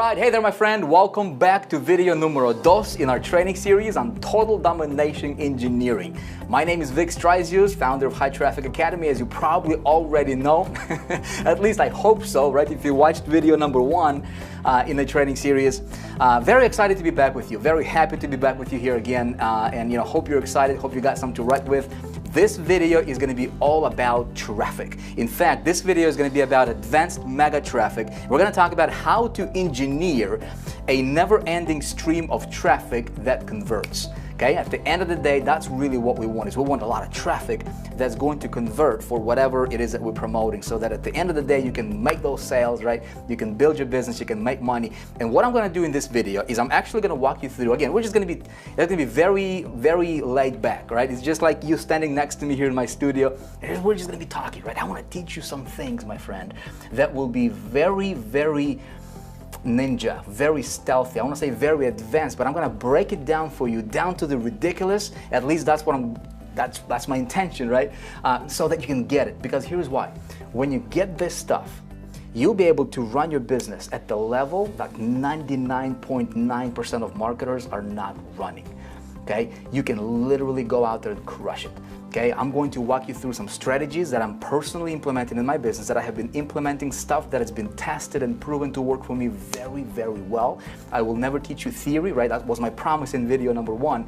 right, hey there my friend, welcome back to video numero dos in our training series on Total Domination Engineering. My name is Vic Strizius, founder of High Traffic Academy, as you probably already know. At least I hope so, right? If you watched video number one in the training series. Very excited to be back with you, very happy to be back with you here again, and hope you're excited, hope you got something to write with. This video is going to be all about traffic. In fact, this video is going to be about advanced mega traffic. We're going to talk about how to engineer a never-ending stream of traffic that converts. Okay, at the end of the day, that's really what we want. Is we want a lot of traffic that's going to convert for whatever it is that we're promoting, so that at the end of the day, you can make those sales, right? You can build your business, you can make money. And what I'm going to do in this video is I'm actually going to walk you through. Again, it's going to be very, very laid back, right? It's just like you standing next to me here in my studio. And we're just going to be talking, right? I want to teach you some things, my friend, that will be very, very ninja, very stealthy. I want to say very advanced, but I'm going to break it down for you, down to the ridiculous. At least that's what that's my intention, right? So that you can get it. Because here's why: when you get this stuff, you'll be able to run your business at the level that 99.9% of marketers are not running. Okay, you can literally go out there and crush it. Okay, I'm going to walk you through some strategies that I'm personally implementing in my business, that I have been implementing, stuff that has been tested and proven to work for me very, very well. I will never teach you theory, right? That was my promise in video number one.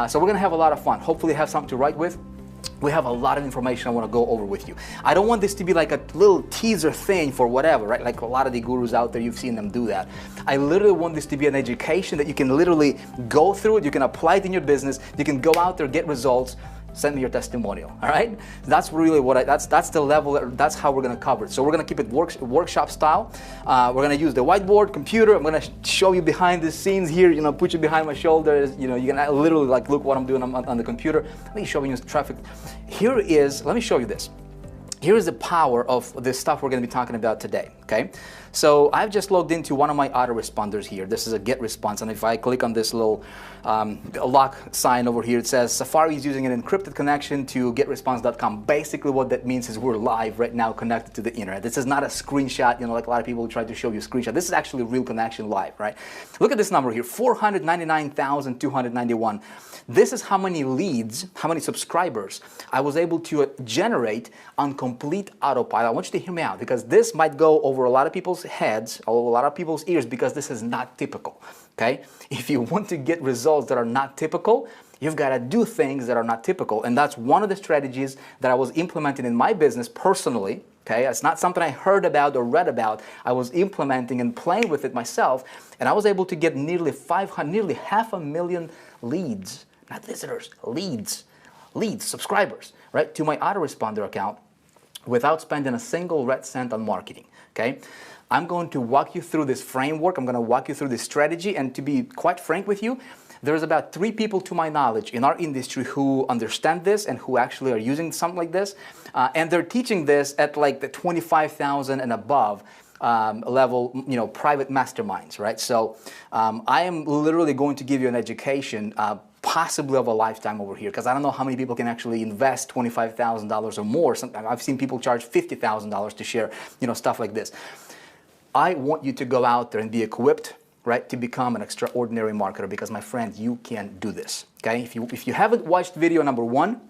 So we're gonna have a lot of fun. Hopefully have something to write with. We have a lot of information I want to go over with you. I don't want this to be like a little teaser thing for whatever, right? Like a lot of the gurus out there, you've seen them do that. I literally want this to be an education that you can literally go through it, you can apply it in your business, you can go out there, get results. Send me your testimonial, all right? That's really what that's the level, that's how we're gonna cover it. So we're gonna keep it workshop style. We're gonna use the whiteboard, computer. I'm gonna show you behind the scenes here, put you behind my shoulders. You can literally like look what I'm doing on the computer. Let me show you traffic. Let me show you this. Here is the power of this stuff we're going to be talking about today, okay? So I've just logged into one of my autoresponders here. This is a GET response, and if I click on this little lock sign over here, it says Safari is using an encrypted connection to getresponse.com. Basically what that means is we're live right now connected to the internet. This is not a screenshot, like a lot of people try to show you a screenshot. This is actually a real connection live, right? Look at this number here, 499,291. This is how many leads, how many subscribers I was able to generate on complete autopilot. I want you to hear me out, because this might go over a lot of people's heads, a lot of people's ears, because this is not typical, okay? If you want to get results that are not typical, you've got to do things that are not typical. And that's one of the strategies that I was implementing in my business personally. Okay, it's not something I heard about or read about. I was implementing and playing with it myself, and I was able to get nearly 500,000 leads. Not visitors, leads, subscribers, right, to my autoresponder account without spending a single red cent on marketing, okay? I'm going to walk you through this framework. I'm going to walk you through this strategy, and to be quite frank with you, there's about 3 people to my knowledge in our industry who understand this and who actually are using something like this, and they're teaching this at like the 25,000 and above level, private masterminds, right? So I am literally going to give you an education possibly of a lifetime over here, because I don't know how many people can actually invest $25,000 or more. I've seen people charge $50,000 to share, stuff like this. I want you to go out there and be equipped, right, to become an extraordinary marketer, because my friend, you can do this, okay? If you haven't watched video number one,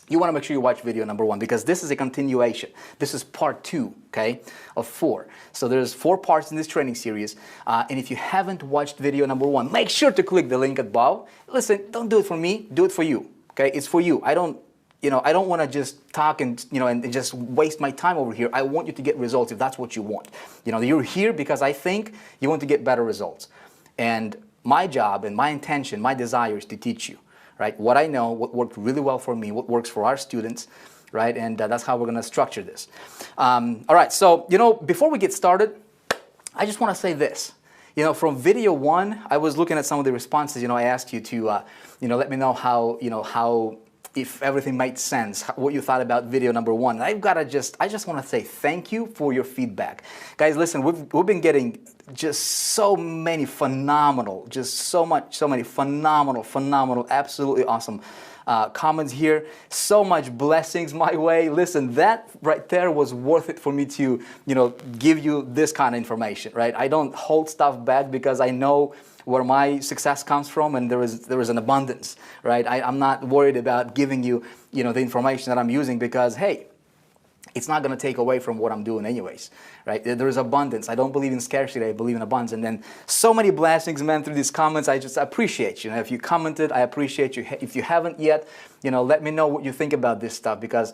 you want to make sure you watch video number one, because this is a continuation. This is part 2, okay, of 4. So there's 4 parts in this training series. And if you haven't watched video number 1, make sure to click the link above. Listen, don't do it for me, do it for you, okay? It's for you. I don't want to just talk and, and just waste my time over here. I want you to get results if that's what you want. You're here because I think you want to get better results. And my job and my intention, my desire is to teach you. Right? What I know, what worked really well for me, what works for our students, right? And that's how we're going to structure this. All right, so, before we get started, I just want to say this. From video 1, I was looking at some of the responses. I asked you to, let me know how, if everything made sense, what you thought about video number 1. And I just want to say thank you for your feedback. Guys, listen, we've been getting just so many phenomenal, phenomenal, absolutely awesome comments here. So much blessings my way. Listen, that right there was worth it for me to, give you this kind of information, right? I don't hold stuff back because I know where my success comes from, and there is an abundance, right? I'm not worried about giving you, the information that I'm using because, hey, it's not going to take away from what I'm doing anyways, right? There is abundance. I don't believe in scarcity. I believe in abundance. And then so many blessings, man, through these comments. I just appreciate you. If you commented, I appreciate you. If you haven't yet, let me know what you think about this stuff because,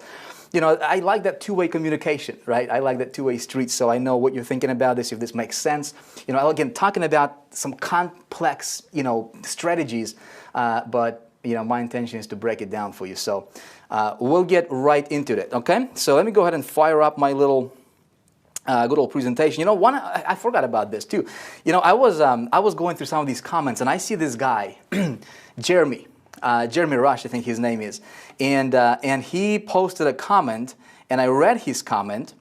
I like that two-way communication, right? I like that two-way street, so I know what you're thinking about this, if this makes sense. Again, talking about some complex, strategies, but, my intention is to break it down for you. So we'll get right into it, okay? So let me go ahead and fire up my little good old presentation. I forgot about this too. I was going through some of these comments, and I see this guy, Jeremy Rush, I think his name is, and he posted a comment, and I read his comment,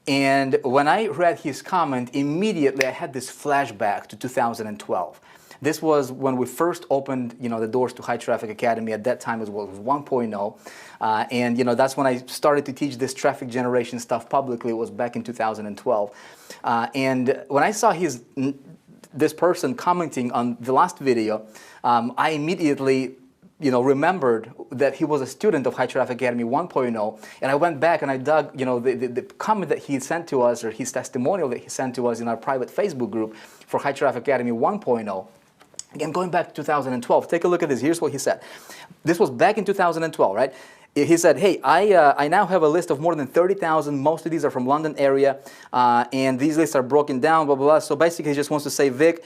and when I read his comment, immediately I had this flashback to 2012. This was when we first opened, the doors to High Traffic Academy. At that time, it was 1.0, and that's when I started to teach this traffic generation stuff publicly. It was back in 2012, and when I saw this person commenting on the last video, I immediately, remembered that he was a student of High Traffic Academy 1.0, and I went back and I dug, the comment that he sent to us, or his testimonial that he sent to us in our private Facebook group for High Traffic Academy 1.0. Again, going back to 2012, take a look at this. Here's what he said. This was back in 2012, right? He said, hey, I now have a list of more than 30,000. Most of these are from London area, and these lists are broken down, blah, blah, blah. So basically, he just wants to say, Vic,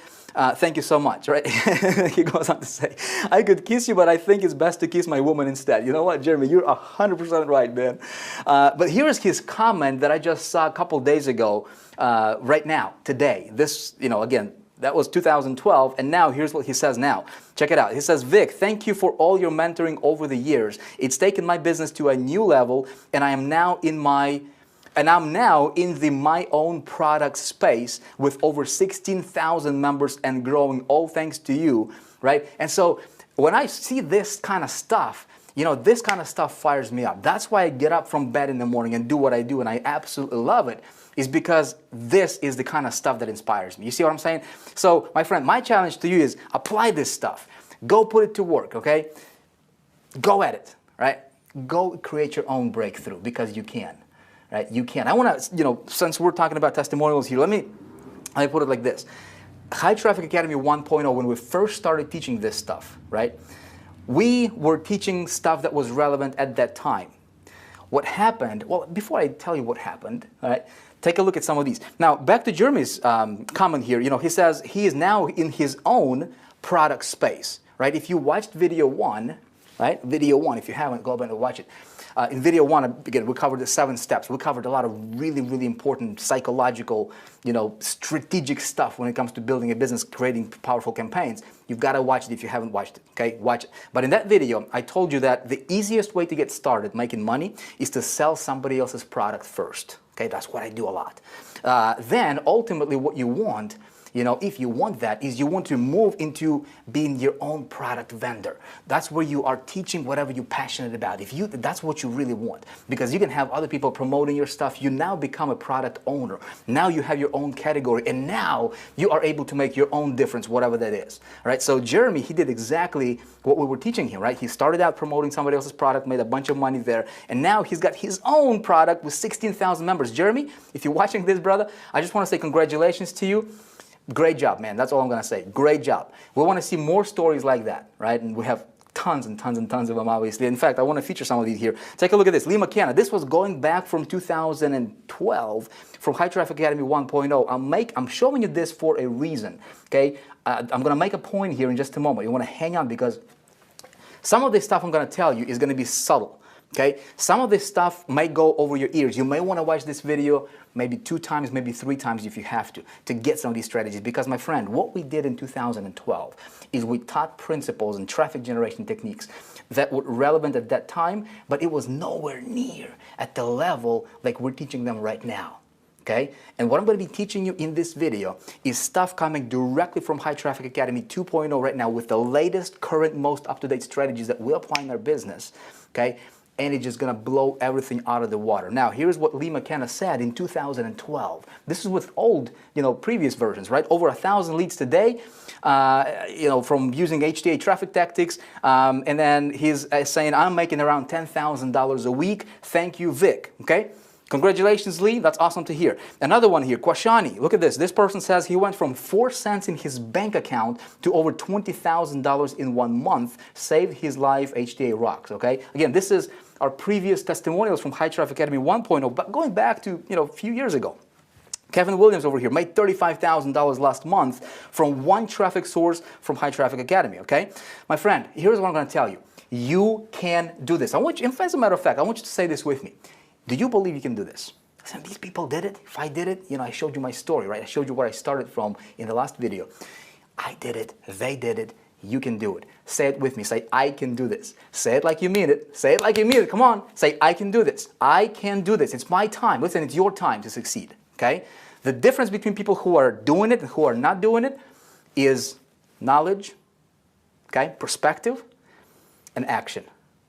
thank you so much, right? He goes on to say, I could kiss you, but I think it's best to kiss my woman instead. You know what, Jeremy, you're 100% right, man. But here is his comment that I just saw a couple days ago, right now, today. This, again, that was 2012, and now here's what he says now. Check it out. He says, Vic, thank you for all your mentoring over the years. It's taken my business to a new level, and I'm now in my own product space with over 16,000 members and growing, all thanks to you, right? And so when I see this kind of stuff, this kind of stuff fires me up. That's why I get up from bed in the morning and do what I do, and I absolutely love it, is because this is the kind of stuff that inspires me. You see what I'm saying? So, my friend, my challenge to you is apply this stuff. Go put it to work, okay? Go at it, right? Go create your own breakthrough because you can, right? You can. I want to, since we're talking about testimonials here, let me put it like this. High Traffic Academy 1.0, when we first started teaching this stuff, right? We were teaching stuff that was relevant at that time. What happened, well, before I tell you what happened, all right, take a look at some of these. Now, back to Jeremy's comment here, he says he is now in his own product space, right? If you watched video one, right, video one, if you haven't, go back and watch it. In video one, again, we covered the 7 steps. We covered a lot of really, really important psychological, strategic stuff when it comes to building a business, creating powerful campaigns. You've got to watch it if you haven't watched it, okay? Watch it. But in that video, I told you that the easiest way to get started making money is to sell somebody else's product first, okay? That's what I do a lot. Then, ultimately, what you want, if you want that, is you want to move into being your own product vendor. That's where you are teaching whatever you're passionate about. That's what you really want, because you can have other people promoting your stuff. You now become a product owner. Now you have your own category, and now you are able to make your own difference, whatever that is. All right. So Jeremy, he did exactly what we were teaching him. Right. He started out promoting somebody else's product, made a bunch of money there, and now he's got his own product with 16,000 members. Jeremy, if you're watching this, brother, I just want to say congratulations to you. Great job, man. That's all I'm going to say. Great job. We want to see more stories like that, right? And we have tons and tons and tons of them, obviously. In fact, I want to feature some of these here. Take a look at this. Lee McKenna. This was going back from 2012 from High Traffic Academy 1.0. I'm showing you this for a reason, okay? I'm going to make a point here in just a moment. You want to hang on because some of this stuff I'm going to tell you is going to be subtle. Okay, some of this stuff might go over your ears. You may want to watch this video maybe 2 times, maybe 3 times if you have to get some of these strategies. Because, my friend, what we did in 2012 is we taught principles and traffic generation techniques that were relevant at that time, but it was nowhere near at the level like we're teaching them right now. okay? And what I'm going to be teaching you in this video is stuff coming directly from High Traffic Academy 2.0 right now with the latest, current, most up-to-date strategies that we apply in our business, okay? And it's just going to blow everything out of the water. Now, here's what Lee McKenna said in 2012. This is with old, previous versions, right? Over 1,000 leads today, from using HTA traffic tactics. And then he's saying, I'm making around $10,000 a week. Thank you, Vic, okay? Congratulations, Lee. That's awesome to hear. Another one here, Kwashani. Look at this. This person says he went from 4 cents in his bank account to over $20,000 in 1 month. Saved his life. HTA rocks, okay? Again, this is our previous testimonials from High Traffic Academy 1.0, but going back to, a few years ago. Kevin Williams over here made $35,000 last month from one traffic source from High Traffic Academy, okay? My friend, here's what I'm going to tell you. You can do this. I want you, as a matter of fact, I want you to say this with me. Do you believe you can do this? Listen, these people did it. If I did it, I showed you my story, right? I showed you where I started from in the last video. I did it. They did it. You can do it. Say it with me. Say, I can do this. Say it like you mean it. Say it like you mean it. Come on. Say, I can do this. I can do this. It's my time. Listen, it's your time to succeed, okay? The difference between people who are doing it and who are not doing it is knowledge, okay, perspective, and action,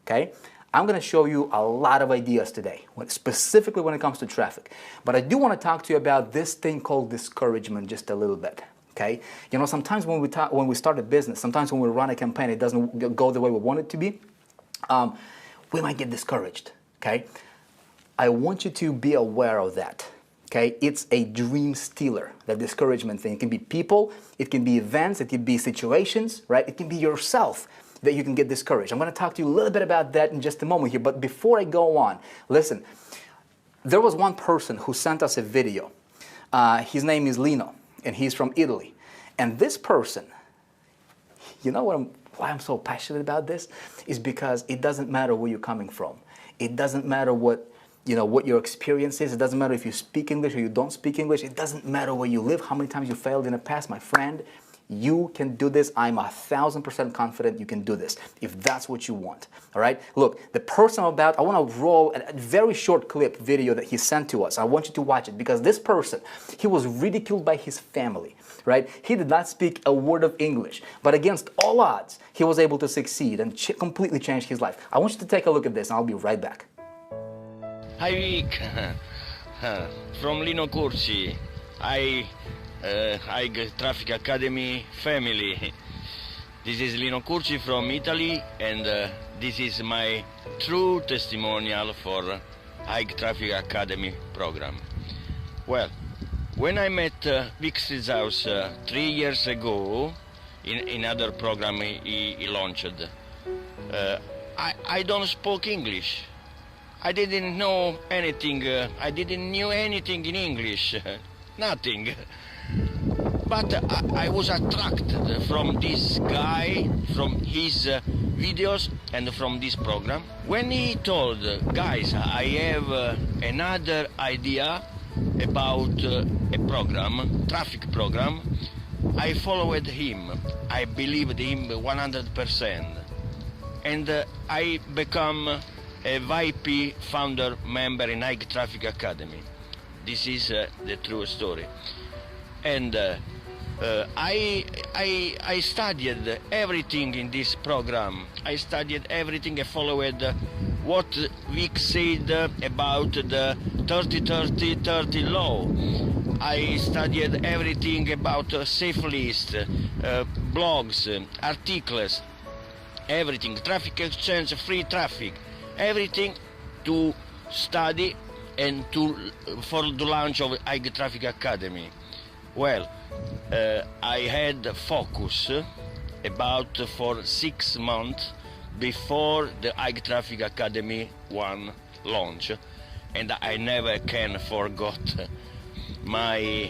okay? I'm going to show you a lot of ideas today, specifically when it comes to traffic. But I do want to talk to you about this thing called discouragement just a little bit. Okay, sometimes when we start a business, sometimes when we run a campaign, it doesn't go the way we want it to be. We might get discouraged. Okay, I want you to be aware of that. Okay, it's a dream stealer. That discouragement thing. It can be people, it can be events, it can be situations, right? It can be yourself that you can get discouraged. I'm going to talk to you a little bit about that in just a moment here. But before I go on, listen. There was one person who sent us a video. His name is Lena. And he's from Italy. And this person, why I'm so passionate about this is because it doesn't matter where you're coming from. It doesn't matter what your experience is. It doesn't matter if you speak English or you don't speak English. It doesn't matter where you live, how many times you failed in the past, my friend. You can do this. I'm 1,000% confident you can do this if that's what you want. All right? Look, the person I want to roll a very short clip video that he sent to us. I want you to watch it because this person, he was ridiculed by his family, right? He did not speak a word of English, but against all odds, he was able to succeed and completely change his life. I want you to take a look at this and I'll be right back. Hi Vic, from Lino Curci. High Traffic Academy family. This is Lino Curci from Italy, and this is my true testimonial for High Traffic Academy program. Well, when I met Vic Strizaus 3 years ago in other program he launched, I don't speak English. I didn't know anything. I didn't know anything in English. Nothing. But I was attracted from this guy, from his videos and from this program. When he told, guys, I have another idea about a program, traffic program, I followed him. I believed him 100%. And I become a VIP founder member in High Traffic Academy. This is the true story. And I studied everything in this program. I studied everything. I followed what Vic said about the 30-30-30 law. I studied everything about safe list, blogs, articles, everything, traffic exchange, free traffic, everything to study and for the launch of High Traffic Academy. Well, I had focus about for 6 months before the High Traffic Academy 1 launch, and I never can forget my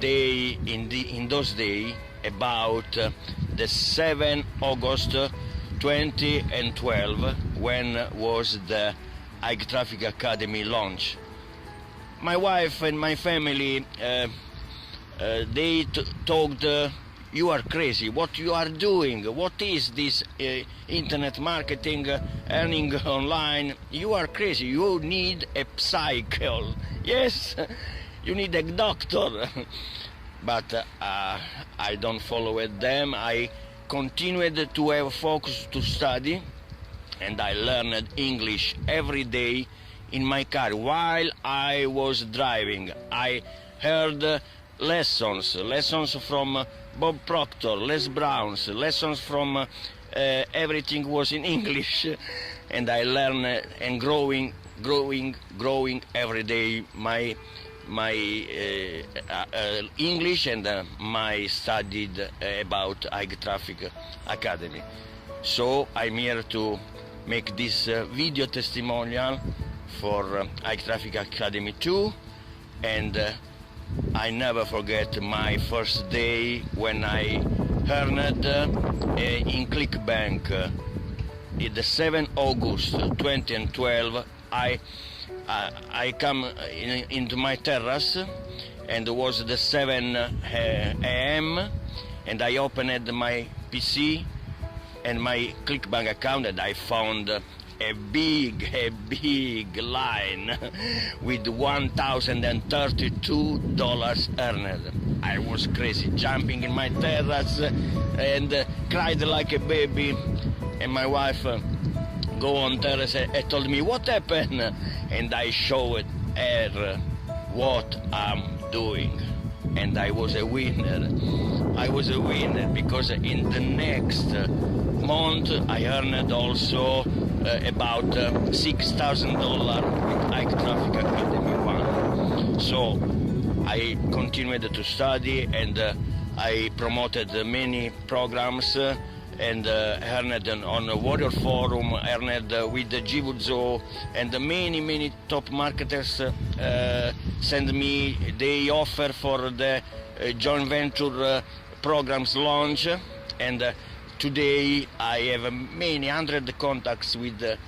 day in those days about the 7 August 2012 when was the High Traffic Academy launch. My wife and my family they talked you are crazy. What you are doing? What is this internet marketing, earning online? You are crazy. You need a psycho. Yes, you need a doctor. But I don't follow them. I continued to have focus to study, and I learned English every day in my car while I was driving. I heard lessons from Bob Proctor, Les Browns, lessons from everything was in English, and I learned and growing every day my English, and my studied about High Traffic Academy. So I'm here to make this video testimonial for High Traffic Academy 2, and I never forget my first day when I earned in ClickBank. The 7th August 2012, I come into my terrace, and it was the 7 a.m. and I opened my PC and my ClickBank account, and I found a big line with $1,032 earned. I was crazy, jumping in my terrace and cried like a baby, and my wife go on terrace and told me what happened, and I showed her what I'm doing, and I was a winner. I was a winner because in the next month I earned also about $6,000 with High Traffic Academy 1. So I continued to study, and I promoted many programs, and earned on a Warrior Forum, earned with the Jibuzzo, and many top marketers send me the offer for the joint venture programs launch, and today I have many hundred contacts with the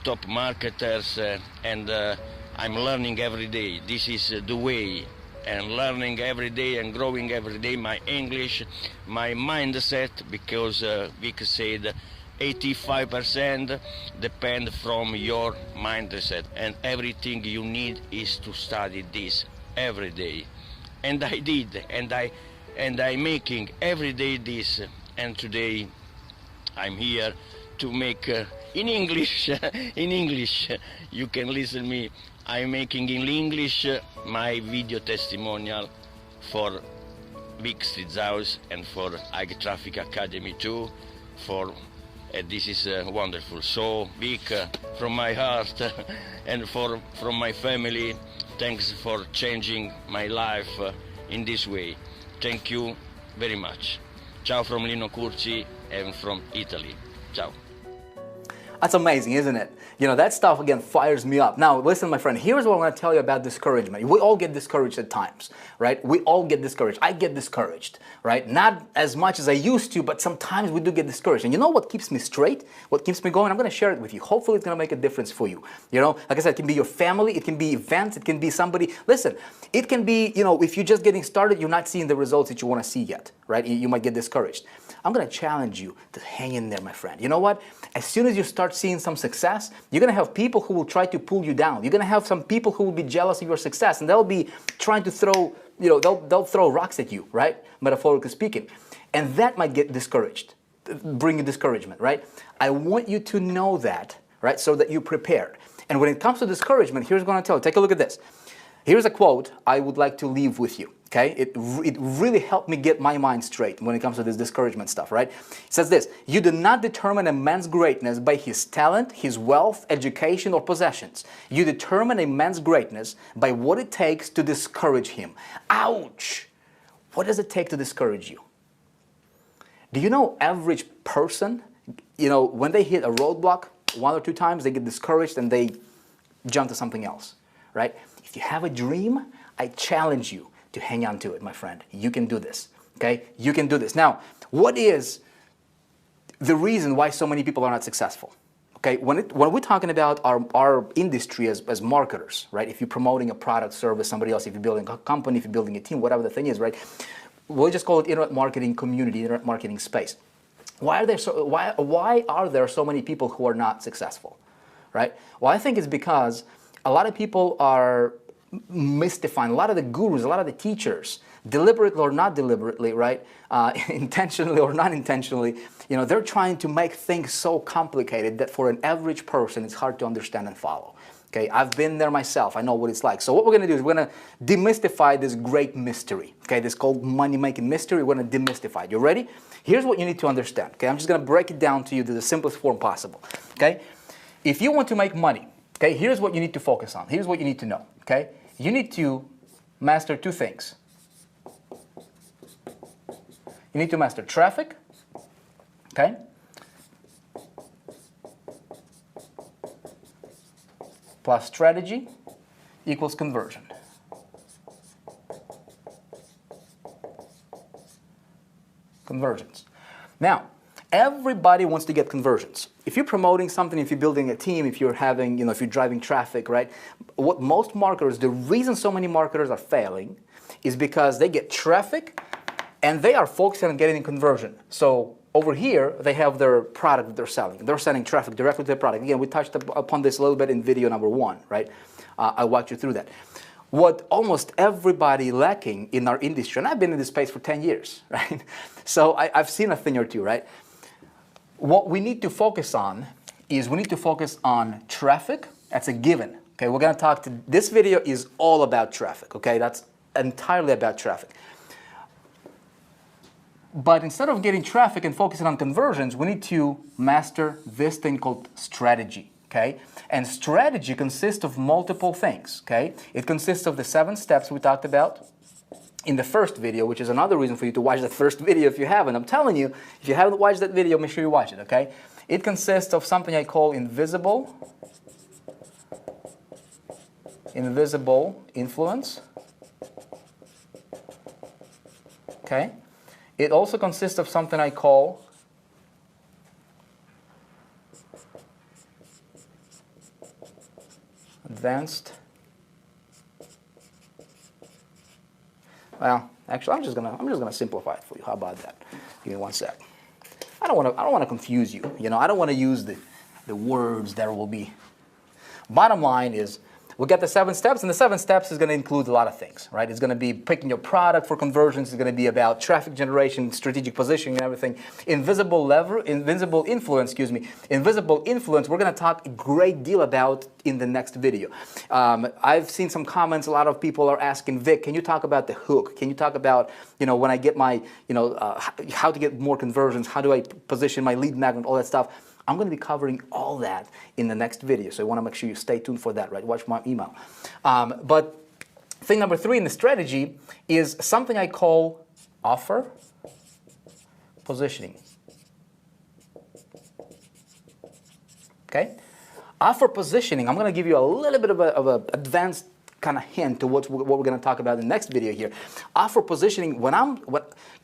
top marketers, and I'm learning every day. This is the way, and learning every day and growing every day my English, my mindset, because Vic said 85% depend from your mindset, and everything you need is to study this every day. And I did, and I'm making every day this, and today I'm here to make in English. In English, you can listen me. I'm making in English my video testimonial for Big Street House and for High Traffic Academy 2. For this is wonderful. So Vic, from my heart and from my family, thanks for changing my life in this way. Thank you very much. Ciao from Lino Curci and from Italy. Ciao. That's amazing, isn't it? You know, that stuff, again, fires me up. Now, listen, my friend, here's what I want to tell you about discouragement. We all get discouraged at times, right? We all get discouraged. I get discouraged, right? Not as much as I used to, but sometimes we do get discouraged. And you know what keeps me straight? What keeps me going? I'm going to share it with you. Hopefully, it's going to make a difference for you. You know, like I said, it can be your family, it can be events, it can be somebody. Listen, it can be, you know, if you're just getting started, you're not seeing the results that you want to see yet, right? You might get discouraged. I'm going to challenge you to hang in there, my friend. You know what? As soon as you start seeing some success, you're going to have people who will try to pull you down. You're going to have some people who will be jealous of your success, and they'll be trying to throw, you know, they'll throw rocks at you, right? Metaphorically speaking. And that might get discouraged, bring you discouragement, right? I want you to know that, right, so that you're prepared. And when it comes to discouragement, here's what I'm going to tell you. Take a look at this. Here's a quote I would like to leave with you. Okay, it really helped me get my mind straight when it comes to this discouragement stuff, right? It says this: you do not determine a man's greatness by his talent, his wealth, education, or possessions. You determine a man's greatness by what it takes to discourage him. Ouch! What does it take to discourage you? Do you know average person, you know, when they hit a roadblock 1 or 2 times, they get discouraged and they jump to something else, right? If you have a dream, I challenge you to hang on to it, my friend. You can do this, okay? You can do this. Now, what is the reason why so many people are not successful? Okay, when we're talking about our industry as marketers, right? If you're promoting a product, service, somebody else, if you're building a company, if you're building a team, whatever the thing is, right? we'll just call it internet marketing community, internet marketing space. Why are there so many people who are not successful, right? Well, I think it's because a lot of people are mystifying, a lot of the gurus, a lot of the teachers, deliberately or not deliberately, right? Intentionally or not intentionally, they're trying to make things so complicated that for an average person, it's hard to understand and follow. Okay, I've been there myself. I know what it's like. So what we're going to do is we're going to demystify this great mystery. Okay, this called money-making mystery. We're going to demystify it. You ready? Here's what you need to understand. Okay, I'm just going to break it down to you to the simplest form possible. Okay, if you want to make money, okay, here's what you need to focus on. Here's what you need to know. Okay, you need to master two things. You need to master traffic. Okay. Plus strategy equals conversion. Conversions. Now, everybody wants to get conversions. If you're promoting something, if you're building a team, if you're having, if you're driving traffic, right? What most marketers, the reason so many marketers are failing is because they get traffic and they are focusing on getting conversion. So over here, they have their product that they're selling. They're sending traffic directly to their product. Again, we touched upon this a little bit in video number 1, right? I walked you through that. What almost everybody lacking in our industry, and I've been in this space for 10 years, right? So I've seen a thing or two, right? What we need to focus on is we need to focus on traffic. That's a given, okay? We're going to talk to, this video is all about traffic, okay? That's entirely about traffic. But instead of getting traffic and focusing on conversions, we need to master this thing called strategy, okay? And strategy consists of multiple things, okay? It consists of the 7 steps we talked about in the first video, which is another reason for you to watch that first video if you haven't. I'm telling you, if you haven't watched that video, make sure you watch it, okay? It consists of something I call invisible influence, okay? It also consists of something I call advanced. Well, actually, I'm just gonna simplify it for you. How about that? Give me one sec. I don't want to confuse you. I don't want to use the words that will be. Bottom line is, we'll get the 7 steps, and the 7 steps is going to include a lot of things, right? It's going to be picking your product for conversions. It's going to be about traffic generation, strategic positioning, and everything. Invisible influence, we're going to talk a great deal about in the next video. I've seen some comments. A lot of people are asking, Vic, can you talk about the hook? Can you talk about, when I get my, how to get more conversions? How do I position my lead magnet? All that stuff. I'm going to be covering all that in the next video, so you want to make sure you stay tuned for that, right? Watch my email. But thing number 3 in the strategy is something I call offer positioning. Okay? Offer positioning, I'm going to give you a little bit of a advanced kind of hint to what we're going to talk about in the next video here. Offer positioning,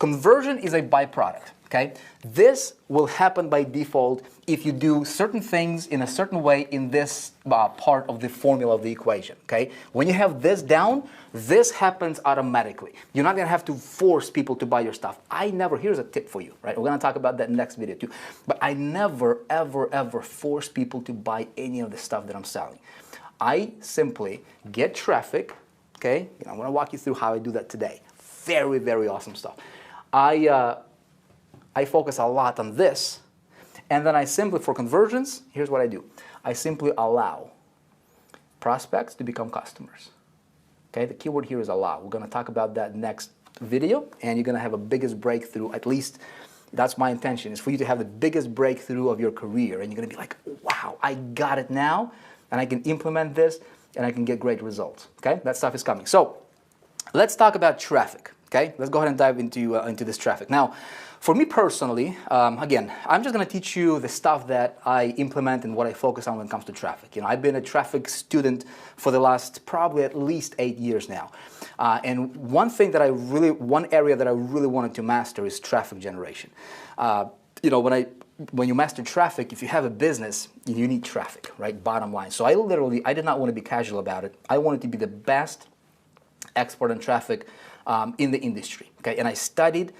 conversion is a byproduct. Okay, this will happen by default if you do certain things in a certain way in this part of the formula of the equation. Okay, when you have this down, this happens automatically. You're not going to have to force people to buy your stuff. Here's a tip for you, right? We're going to talk about that in the next video too. But I never, ever, ever force people to buy any of the stuff that I'm selling. I simply get traffic. Okay, I'm going to walk you through how I do that today. Very, very awesome stuff. I focus a lot on this, and then I simply, for conversions, here's what I do. I simply allow prospects to become customers. Okay, the keyword here is allow. We're going to talk about that next video, and you're going to have a biggest breakthrough, at least that's my intention, is for you to have the biggest breakthrough of your career, and you're going to be like, wow, I got it now, and I can implement this, and I can get great results. Okay, that stuff is coming. So let's talk about traffic. Okay, let's go ahead and dive into this traffic. Now, for me personally, again, I'm just going to teach you the stuff that I implement and what I focus on when it comes to traffic. I've been a traffic student for the last probably at least 8 years now. And one area that I really wanted to master is traffic generation. When you master traffic, if you have a business, you need traffic, right? Bottom line. So I did not want to be casual about it. I wanted to be the best expert on traffic in the industry. Okay, and I studied,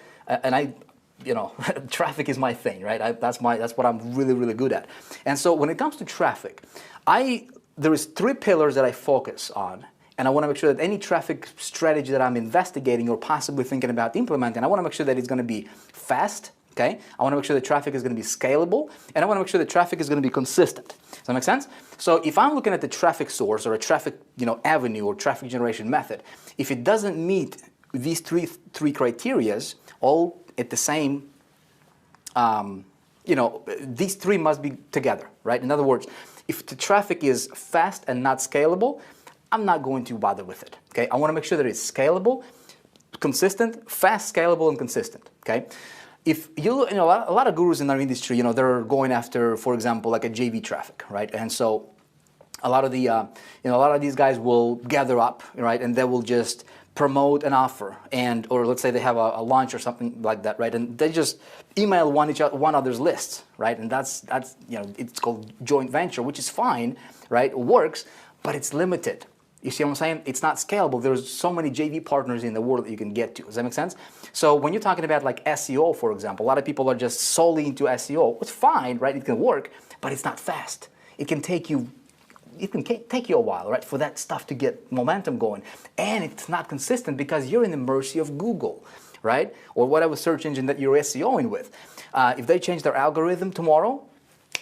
traffic is my thing, right? That's what I'm really, really good at. And so when it comes to traffic, there is 3 pillars that I focus on. And I want to make sure that any traffic strategy that I'm investigating or possibly thinking about implementing, I want to make sure that it's going to be fast, okay? I want to make sure the traffic is going to be scalable, and I want to make sure the traffic is going to be consistent. Does that make sense? So if I'm looking at the traffic source or a traffic, avenue or traffic generation method, if it doesn't meet these three criterias, all at the same, these 3 must be together, right? In other words, if the traffic is fast and not scalable, I'm not going to bother with it, okay? I want to make sure that it's scalable, consistent, fast, scalable, and consistent, okay? If a lot of gurus in our industry, they're going after, for example, like a JV traffic, right? And so a lot of these guys will gather up, right? And they will just promote an offer, or let's say they have a launch or something like that, right? And they just email one other's lists, right? And that's it's called joint venture, which is fine, right? It works, but it's limited. You see what I'm saying? It's not scalable. There's so many JV partners in the world that you can get to. Does that make sense? So when you're talking about like SEO, for example, a lot of people are just solely into SEO. It's fine, right? It can work, but it's not fast. It can take you a while, right, for that stuff to get momentum going. And it's not consistent because you're in the mercy of Google, right? Or whatever search engine that you're SEOing with. If they change their algorithm tomorrow,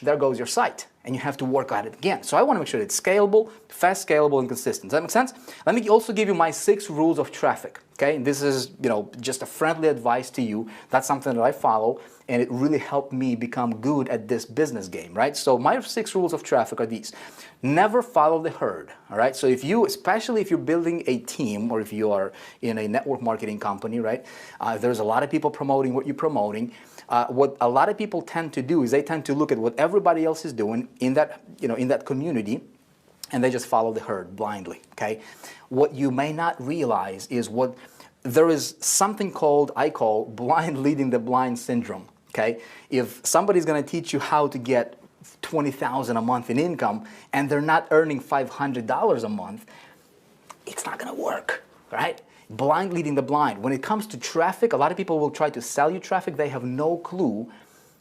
there goes your site, and you have to work at it again. So I want to make sure that it's scalable, fast, scalable, and consistent. Does that make sense? Let me also give you my 6 rules of traffic, okay? And this is, just a friendly advice to you. That's something that I follow, and it really helped me become good at this business game, right? So my 6 rules of traffic are these. Never follow the herd, all right? So especially if you're building a team, or if you are in a network marketing company, right? There's a lot of people promoting what you're promoting. What a lot of people tend to do is they tend to look at what everybody else is doing in that community, and they just follow the herd blindly, okay? What you may not realize is there is something I call blind leading the blind syndrome, okay? If somebody's going to teach you how to get $20,000 a month in income and they're not earning $500 a month, it's not going to work, right? Blind leading the blind. When it comes to traffic, a lot of people will try to sell you traffic. They have no clue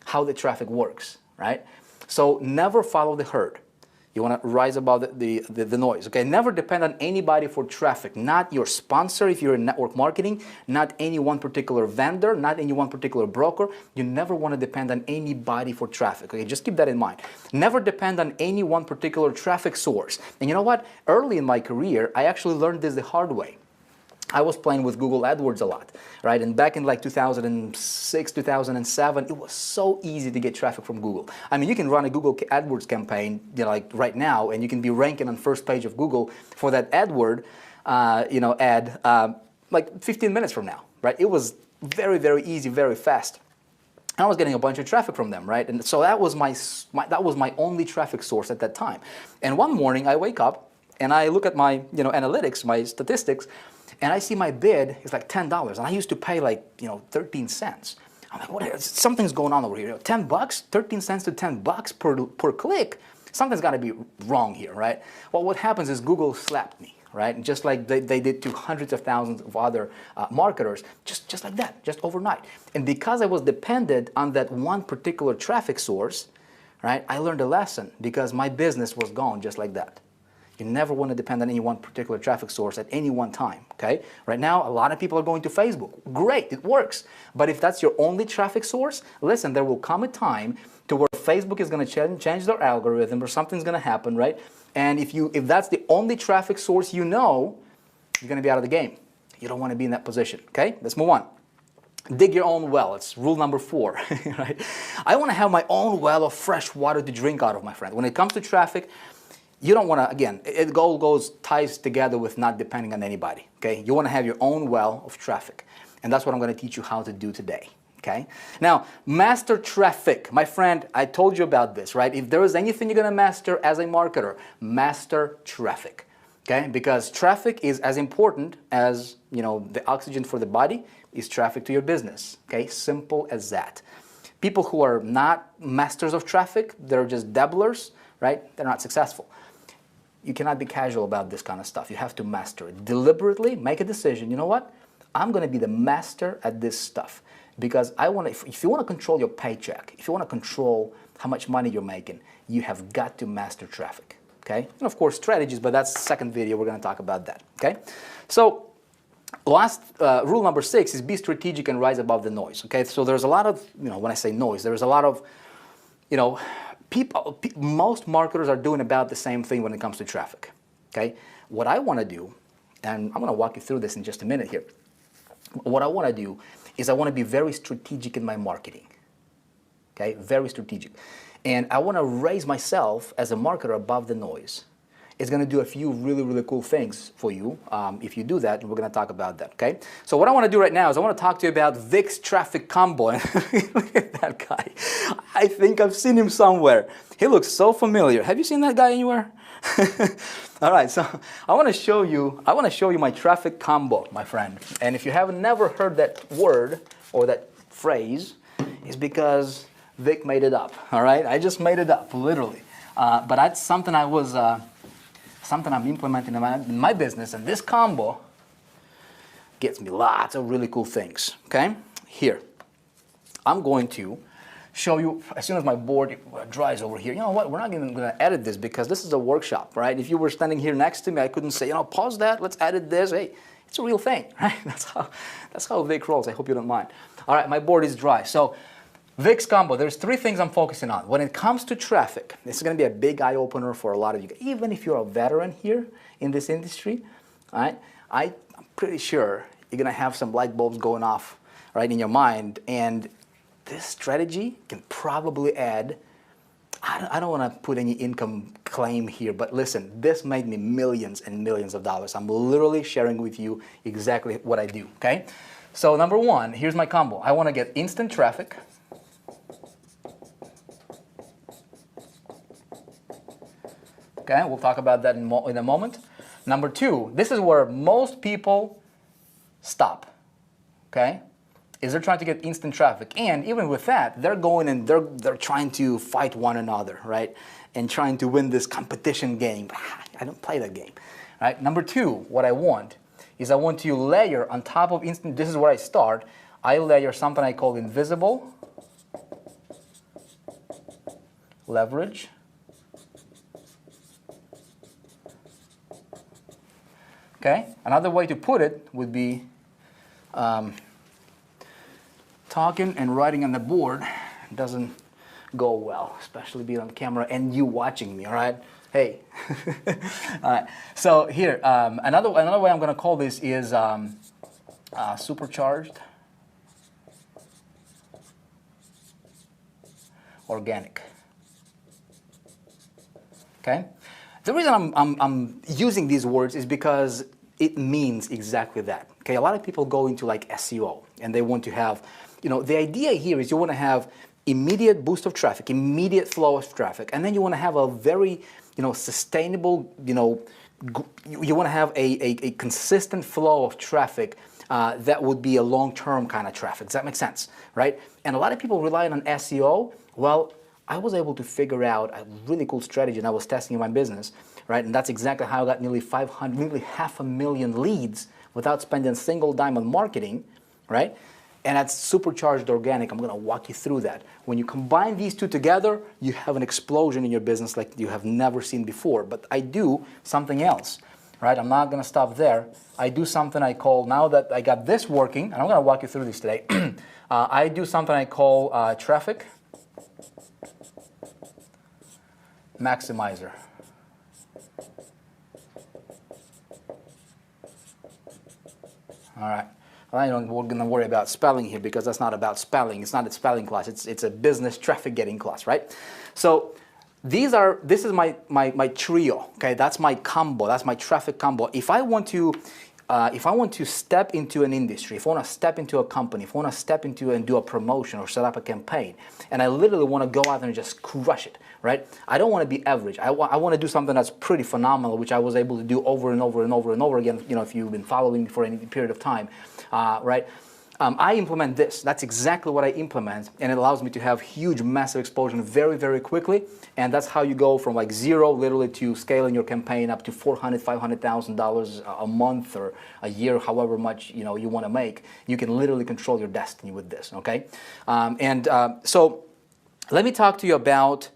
how the traffic works, right? So never follow the herd. You want to rise above the noise, okay? Never depend on anybody for traffic. Not your sponsor if you're in network marketing, not any one particular vendor, not any one particular broker. You never want to depend on anybody for traffic, okay? Just keep that in mind. Never depend on any one particular traffic source. And you know what? Early in my career, I actually learned this the hard way. I was playing with Google AdWords a lot, right? And back in like 2006, 2007, it was so easy to get traffic from Google. I mean, you can run a Google AdWords campaign, like right now, and you can be ranking on first page of Google for that AdWord, ad, like 15 minutes from now, right? It was very, very easy, very fast. And I was getting a bunch of traffic from them, right? And so that was my only traffic source at that time. And one morning I wake up and I look at my, analytics, my statistics, and I see my bid is like $10, and I used to pay like 13 cents. I'm like, something's going on over here. $10, 13 cents to $10 per click. Something's got to be wrong here, right? Well, what happens is Google slapped me, right? And just like they did to hundreds of thousands of other marketers, just like that, just overnight. And because I was dependent on that one particular traffic source, right? I learned a lesson because my business was gone just like that. You never want to depend on any one particular traffic source at any one time, okay? Right now, a lot of people are going to Facebook. Great, it works. But if that's your only traffic source, listen, there will come a time to where Facebook is going to change their algorithm or something's going to happen, right? And if that's the only traffic source you're going to be out of the game. You don't want to be in that position, okay? Let's move on. Dig your own well. It's rule number 4, right? I want to have my own well of fresh water to drink out of, my friend. When it comes to traffic, you don't want to, again, it ties together with not depending on anybody, okay? You want to have your own well of traffic, and that's what I'm going to teach you how to do today, okay? Now, master traffic. My friend, I told you about this, right? If there is anything you're going to master as a marketer, master traffic, okay? Because traffic is as important as, the oxygen for the body is traffic to your business, okay? Simple as that. People who are not masters of traffic, they're just dabblers, right? They're not successful. you cannot be casual about this kind of stuff. You have to master it. Deliberately make a decision. You know what? I'm going to be the master at this stuff because I want to, if you want to control your paycheck, if you want to control how much money you're making, you have got to master traffic, okay? And of course strategies, but that's the second video, we're going to talk about that, okay? So last, rule number 6 is be strategic and rise above the noise, okay? So there's a lot of, when I say noise, there's a lot of, most marketers are doing about the same thing when it comes to traffic, okay? What I want to do, and I'm going to walk you through this in just a minute here, what I want to do is I want to be very strategic in my marketing, okay? Very strategic. And I want to raise myself as a marketer above the noise. It's going to do a few really, really cool things for you if you do that, and we're going to talk about that, okay? So what I want to do right now is I want to talk to you about Vic's traffic combo. Look at that guy. I think I've seen him somewhere. He looks so familiar. Have you seen that guy anywhere? All right, so I want to show you my traffic combo, my friend. And if you haven't never heard that word or that phrase, it's because Vic made it up, all right? I just made it up, literally. But that's something something I'm implementing in my business, and this combo gets me lots of really cool things, okay? Here, I'm going to show you, as soon as my board dries over here, you know what, we're not even going to edit this because this is a workshop, right? If you were standing here next to me, I couldn't say, pause that, let's edit this. Hey, it's a real thing, right? That's how Vic rolls. I hope you don't mind. All right, my board is dry. So Vic's combo, there's 3 things I'm focusing on. When it comes to traffic, this is going to be a big eye-opener for a lot of you. Even if you're a veteran here in this industry, right, I'm pretty sure you're going to have some light bulbs going off right in your mind. And this strategy can probably add, I don't want to put any income claim here, but listen, this made me millions and millions of dollars. I'm literally sharing with you exactly what I do, okay? So number 1, here's my combo. I want to get instant traffic. Okay, we'll talk about that in a moment. Number 2, this is where most people stop, okay? Is they're trying to get instant traffic. And even with that, they're going and they're trying to fight one another, right? And trying to win this competition game. I don't play that game, right? Number 2, what I want is I want to layer on top of instant, this is where I start, I layer something I call invisible leverage. Okay, another way to put it would be talking and writing on the board doesn't go well, especially being on camera and you watching me, all right? Hey. All right, so here, another way I'm going to call this is Supercharged Organic. Okay? The reason I'm using these words is because it means exactly that. Okay, a lot of people go into like SEO and they want to have, the idea here is you want to have immediate boost of traffic, immediate flow of traffic, and then you want to have a very, sustainable, you want to have a consistent flow of traffic that would be a long-term kind of traffic. Does that make sense, right? And a lot of people rely on SEO. Well, I was able to figure out a really cool strategy and I was testing in my business, right? And that's exactly how I got nearly 500,000 leads without spending a single dime on marketing, right? And that's Supercharged Organic. I'm going to walk you through that. When you combine these two together, you have an explosion in your business like you have never seen before. But I do something else, right? I'm not going to stop there. I do something I call, now that I got this working, and I'm going to walk you through this today, I do something I call traffic maximizer. All right. We're going to worry about spelling here because that's not about spelling. It's not a spelling class. It's a business traffic getting class, right? So this is my trio. Okay, that's my combo. That's my traffic combo. If I want to step into an industry, if I want to step into a company, if I want to step into and do a promotion or set up a campaign, and I literally want to go out there and just crush it, right? I don't want to be average. I want to do something that's pretty phenomenal, which I was able to do over and over and over and over again, if you've been following me for any period of time, right? I implement this. That's exactly what I implement, and it allows me to have huge, massive exposure very, very quickly. And that's how you go from like zero, literally, to scaling your campaign up to $400,000, $500,000 a month or a year, however much you want to make. You can literally control your destiny with this. Okay, so let me talk to you about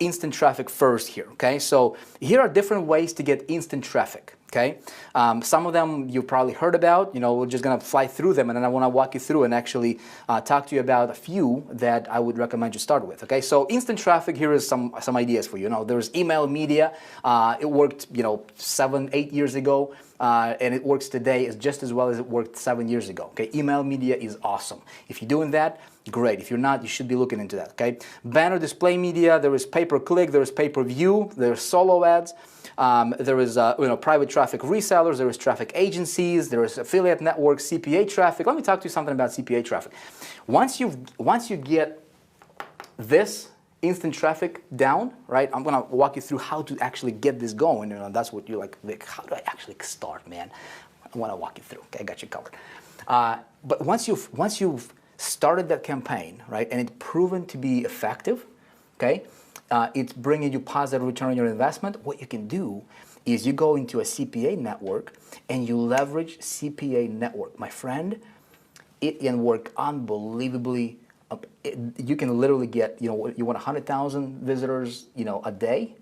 instant traffic first here. Okay, so here are different ways to get instant traffic. Okay, some of them you've probably heard about. We're just gonna fly through them, and then I want to walk you through and actually talk to you about a few that I would recommend you start with. Okay, so instant traffic, here is some ideas for you. There's email media. It worked 7-8 years ago, and it works today just as well as it worked 7 years ago. Okay, email media is awesome. If you're doing that, great. If you're not, you should be looking into that. Okay, banner display media. There is pay-per-click. There is pay-per-view. There's solo ads. There is private traffic resellers, there is traffic agencies, there is affiliate networks, CPA traffic. Let me talk to you something about CPA traffic. Once you get this instant traffic down, right? I'm gonna walk you through how to actually get this going. That's what you're like, Vic, how do I actually start, man? I want to walk you through. Okay, I got you covered. But once you've started that campaign, right, and it's proven to be effective, okay. It's bringing you positive return on your investment. What you can do is you go into a CPA network and you leverage CPA network. My friend, it can work unbelievably. You can literally get, you want 100,000 visitors, a day,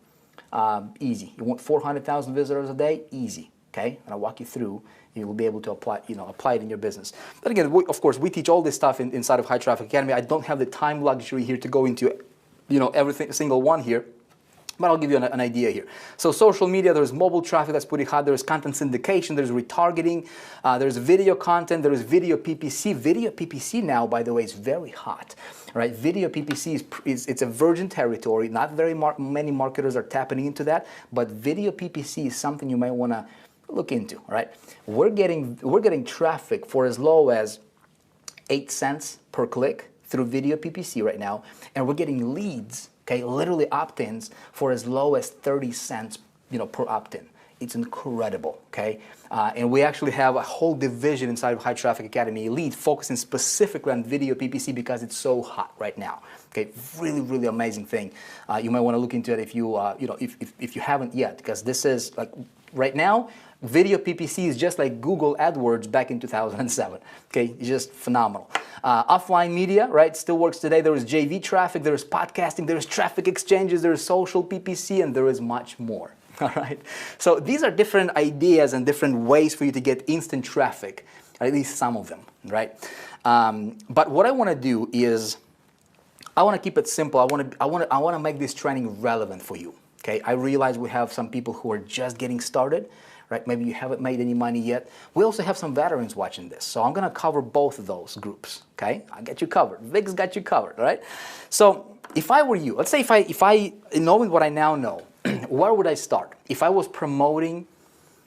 easy. You want 400,000 visitors a day, easy. Okay, and I'll walk you through. You will be able to apply it in your business. But again, of course, we teach all this stuff inside of High Traffic Academy. I don't have the time luxury here to go into every single one here, but I'll give you an idea here. So social media, there's mobile traffic that's pretty hot, there's content syndication, there's retargeting, there's video content, there's video PPC. Video PPC now, by the way, is very hot, right? Video PPC it's a virgin territory. Not very many marketers are tapping into that, but video PPC is something you might want to look into, right? We're getting traffic for as low as 8 cents per click through video PPC right now, and we're getting leads, okay, literally opt-ins for as low as 30 cents, per opt-in. It's incredible, okay? And we actually have a whole division inside of High Traffic Academy Elite focusing specifically on video PPC because it's so hot right now. Okay, really, really amazing thing. You might want to look into it if you, if you haven't yet, because this is like right now. Video PPC is just like Google AdWords back in 2007. Okay, it's just phenomenal. Offline media, right, still works today. There is JV traffic, there is podcasting, there is traffic exchanges, there is social PPC, and there is much more. All right. So these are different ideas and different ways for you to get instant traffic, at least some of them, right? But what I want to do is, I want to keep it simple. I want to make this training relevant for you. Okay. I realize we have some people who are just getting started. Right? Maybe you haven't made any money yet. We also have some veterans watching this, so I'm going to cover both of those groups. Okay, I got you covered. Vic's got you covered, right? So if I were you, let's say if I knowing what I now know, where would I start? If I was promoting,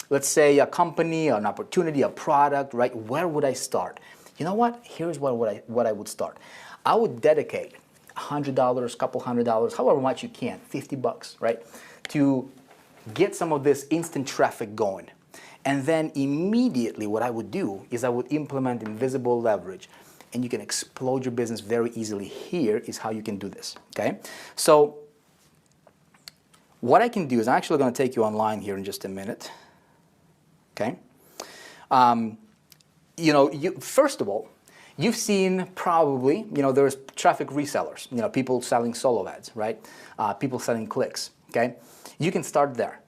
let's say, a company, an opportunity, a product, right? Where would I start? You know what? Here's what I would start. I would dedicate $100, couple $100, however much you can, $50, right, to get some of this instant traffic going. And then immediately what I would do is I would implement invisible leverage, and you can explode your business very easily. Here is how you can do this, okay? So what I can do is I'm actually going to take you online here in just a minute, okay? First of all, you've seen probably, there's traffic resellers, people selling solo ads, right? People selling clicks, okay? You can start there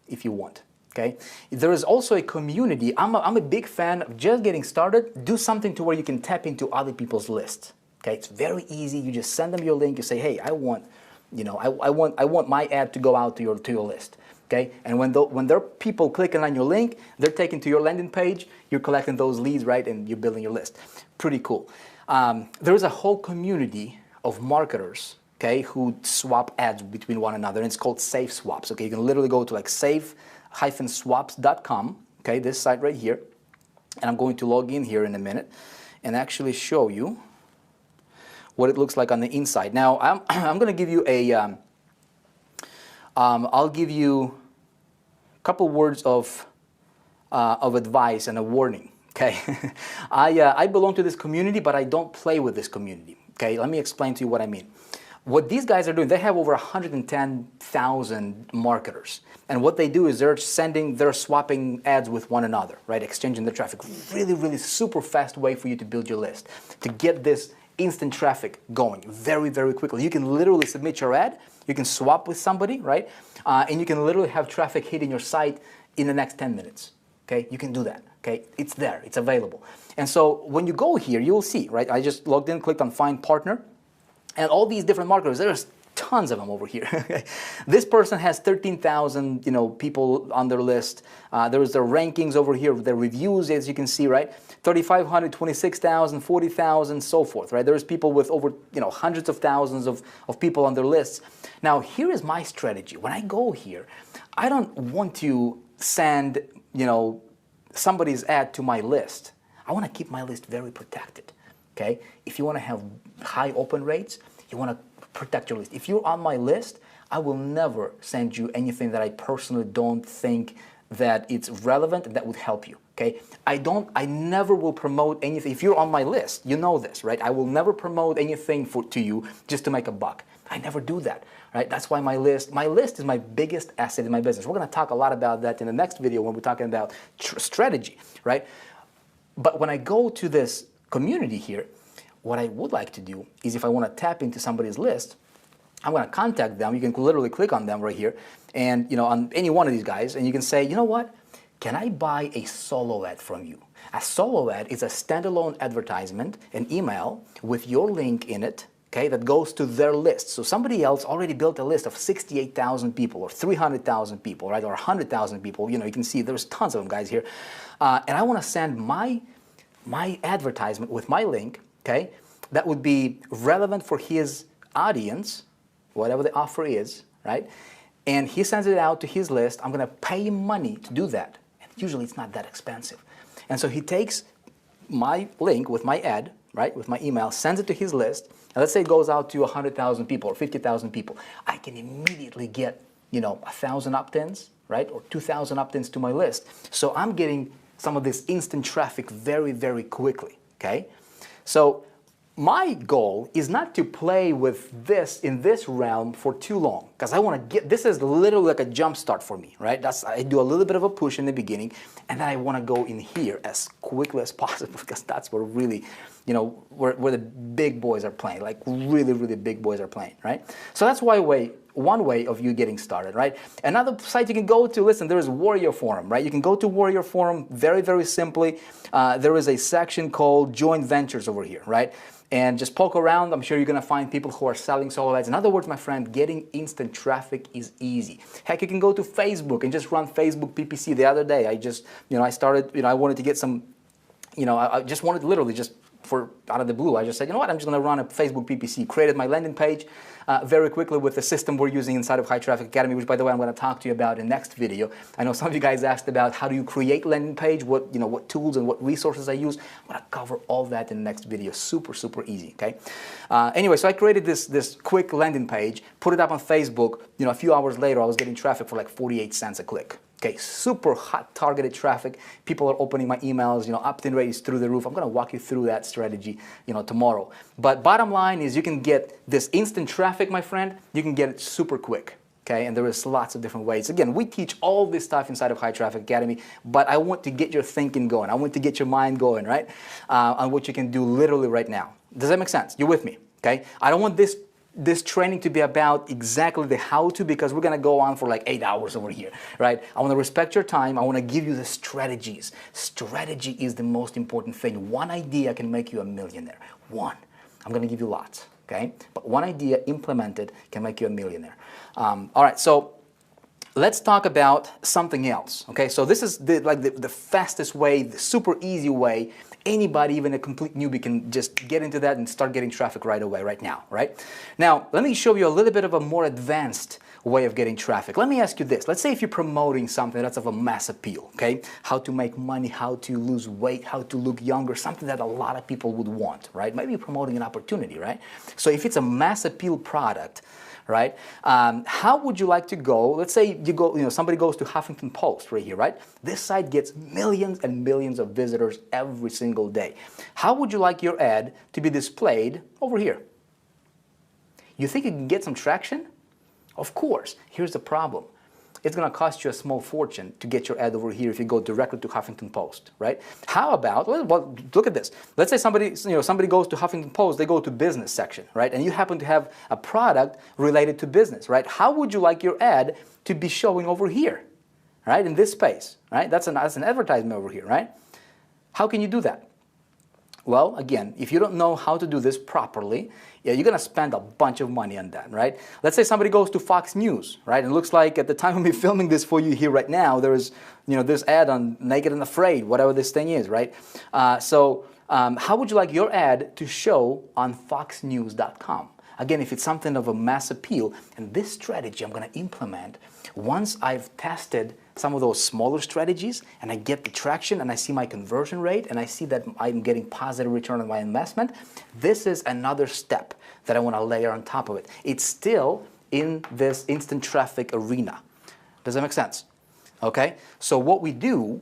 if you want, okay? There is also a community. I'm a big fan of just getting started. Do something to where you can tap into other people's lists, okay? It's very easy. You just send them your link. You say, hey, I want my ad to go out to your list, okay? And when there are people clicking on your link, they're taken to your landing page. You're collecting those leads, right? And you're building your list. Pretty cool. There is a whole community of marketers, okay, who swap ads between one another, and it's called Safe Swaps. Okay, you can literally go to like safe-swaps.com, okay, this site right here, and I'm going to log in here in a minute and actually show you what it looks like on the inside. Now, I'm going to give you I'll give you a couple words of advice and a warning. Okay, I belong to this community, but I don't play with this community. Okay, let me explain to you what I mean. What these guys are doing, they have over 110,000 marketers. And what they do is they're swapping ads with one another, right? Exchanging their traffic. Really, really super fast way for you to build your list, to get this instant traffic going very, very quickly. You can literally submit your ad, you can swap with somebody, right? And you can literally have traffic hitting your site in the next 10 minutes. Okay, you can do that. Okay, it's there, it's available. And so when you go here, you will see, right? I just logged in, clicked on Find Partner, and all these different marketers, there's tons of them over here. This person has 13,000, people on their list. There's their rankings over here, their reviews, as you can see, right? 3,500, 26,000, 40,000, so forth, right? There's people with over, hundreds of thousands of people on their lists. Now, here is my strategy. When I go here, I don't want to send, somebody's ad to my list. I want to keep my list very protected, okay? If you want to have high open rates, you want to protect your list. If you're on my list, I will never send you anything that I personally don't think that it's relevant and that would help you, okay? I never will promote anything. If you're on my list, you know this, right? I will never promote anything to you just to make a buck. I never do that, right? That's why my list is my biggest asset in my business. We're going to talk a lot about that in the next video when we're talking about strategy, right? But when I go to this community here, what I would like to do is if I want to tap into somebody's list, I'm going to contact them. You can literally click on them right here and, on any one of these guys, and you can say, you know what? Can I buy a solo ad from you? A solo ad is a standalone advertisement, an email with your link in it, okay, that goes to their list. So somebody else already built a list of 68,000 people or 300,000 people, right, or 100,000 people. You can see there's tons of them guys here. And I want to send my advertisement with my link, okay, that would be relevant for his audience, whatever the offer is, right? And he sends it out to his list. I'm going to pay him money to do that. And usually it's not that expensive. And so he takes my link with my ad, right, with my email, sends it to his list. And let's say it goes out to 100,000 people or 50,000 people. I can immediately get, 1,000 opt-ins, right, or 2,000 opt-ins to my list. So I'm getting some of this instant traffic very, very quickly, okay? So my goal is not to play with this in this realm for too long, because I want to this is literally like a jump start for me, right? I do a little bit of a push in the beginning, and then I want to go in here as quickly as possible, because that's where really, where the big boys are playing, like really, really big boys are playing, right? So that's one way of you getting started, right? Another site you can go to, listen, there is Warrior Forum, right? You can go to Warrior Forum very, very simply. There is a section called Joint Ventures over here, right? And just poke around. I'm sure you're going to find people who are selling solo ads. In other words, my friend, getting instant traffic is easy. Heck, you can go to Facebook and just run Facebook PPC. The other day, I just, I started, I wanted to get some, I just wanted literally just out of the blue, I just said, you know what, I'm just going to run a Facebook PPC. Created my landing page very quickly with the system we're using inside of High Traffic Academy, which, by the way, I'm going to talk to you about in the next video. I know some of you guys asked about how do you create landing page, what tools and what resources I use. I'm going to cover all that in the next video. Super, super easy, okay? Anyway, so I created this quick landing page, put it up on Facebook. A few hours later, I was getting traffic for like 48 cents a click. Okay, super hot targeted traffic. People are opening my emails, opt-in rate is through the roof. I'm going to walk you through that strategy, tomorrow. But bottom line is you can get this instant traffic, my friend. You can get it super quick, okay? And there is lots of different ways. Again, we teach all this stuff inside of High Traffic Academy, but I want to get your thinking going. I want to get your mind going, right? On what you can do literally right now. Does that make sense? You're with me, okay? I don't want this training to be about exactly the how-to, because we're going to go on for like 8 hours over here, right? I want to respect your time. I want to give you the strategies. Strategy is the most important thing. One idea can make you a millionaire. One. I'm going to give you lots, okay? But one idea implemented can make you a millionaire. All right, so let's talk about something else, okay? So this is the fastest way, the super easy way. Anybody, even a complete newbie, can just get into that and start getting traffic right away, right now, right? Now, let me show you a little bit of a more advanced way of getting traffic. Let me ask you this. Let's say if you're promoting something that's of a mass appeal, okay? How to make money, how to lose weight, how to look younger, something that a lot of people would want, right? Maybe you're promoting an opportunity, right? So if it's a mass appeal product, right? How would you like to go? Let's say you go, somebody goes to Huffington Post right here, right? This site gets millions and millions of visitors every single day. How would you like your ad to be displayed over here? You think you can get some traction? Of course. Here's the problem. It's going to cost you a small fortune to get your ad over here if you go directly to Huffington Post, right? How about, well, look at this. Let's say somebody goes to Huffington Post, they go to business section, right? And you happen to have a product related to business, right? How would you like your ad to be showing over here, right? In this space, right? That's an advertisement over here, right? How can you do that? Well, again, if you don't know how to do this properly, you're going to spend a bunch of money on that, right? Let's say somebody goes to Fox News, right? And it looks like at the time of me filming this for you here right now, there is, this ad on Naked and Afraid, whatever this thing is, right? How would you like your ad to show on foxnews.com? Again, if it's something of a mass appeal, and this strategy I'm going to implement once I've tested some of those smaller strategies and I get the traction and I see my conversion rate and I see that I'm getting positive return on my investment, this is another step that I want to layer on top of it. It's still in this instant traffic arena. Does that make sense? Okay? So what we do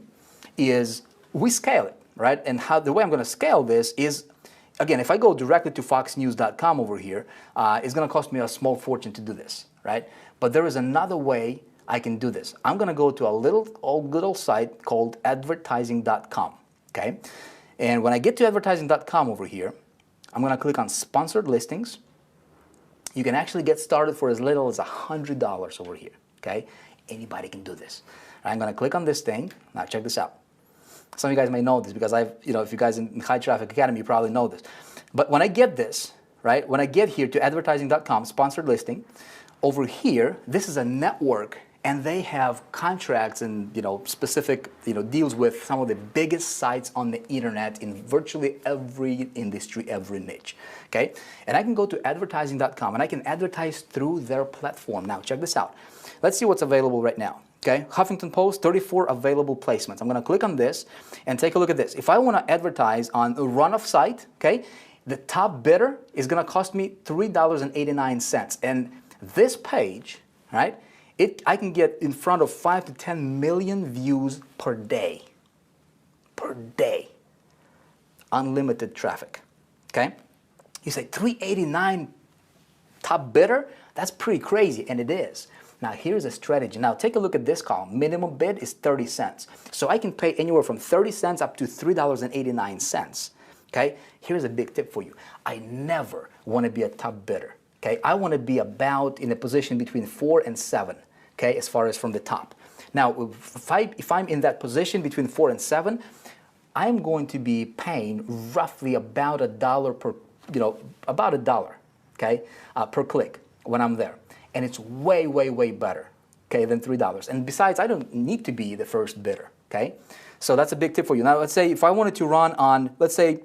is we scale it, right? And the way I'm going to scale this is, again, if I go directly to foxnews.com over here, it's going to cost me a small fortune to do this, right? But there is another way I can do this. I'm going to go to a little site called Advertising.com, okay? And when I get to Advertising.com over here, I'm going to click on Sponsored Listings. You can actually get started for as little as $100 over here, okay? Anybody can do this. I'm going to click on this thing. Now check this out. Some of you guys may know this because if you guys in High Traffic Academy, you probably know this. But when I get this, right, when I get here to Advertising.com, Sponsored Listing, over here, this is a network, and they have contracts and specific deals with some of the biggest sites on the internet in virtually every industry, every niche. Okay, and I can go to Advertising.com and I can advertise through their platform. Now check this out. Let's see what's available right now. Okay, Huffington Post, 34 available placements. I'm going to click on this and take a look at this. If I want to advertise on a run-off site, okay, the top bidder is going to cost me $3.89, and this page, right? I can get in front of 5 to 10 million views per day. Per day. Unlimited traffic. Okay? You say $3.89 top bidder? That's pretty crazy, and it is. Now here's a strategy. Now take a look at this column. Minimum bid is 30 cents. So I can pay anywhere from 30 cents up to $3.89. Okay? Here's a big tip for you. I never want to be a top bidder. Okay, I want to be about in a position between 4 and 7, okay, as far as from the top. Now, if I'm in that position between 4 and 7, I'm going to be paying roughly about $1 per, about $1, okay, per click when I'm there. And it's way, way, way better, okay, than $3. And besides, I don't need to be the first bidder, okay? So that's a big tip for you. Now, let's say if I wanted to run on, let's say,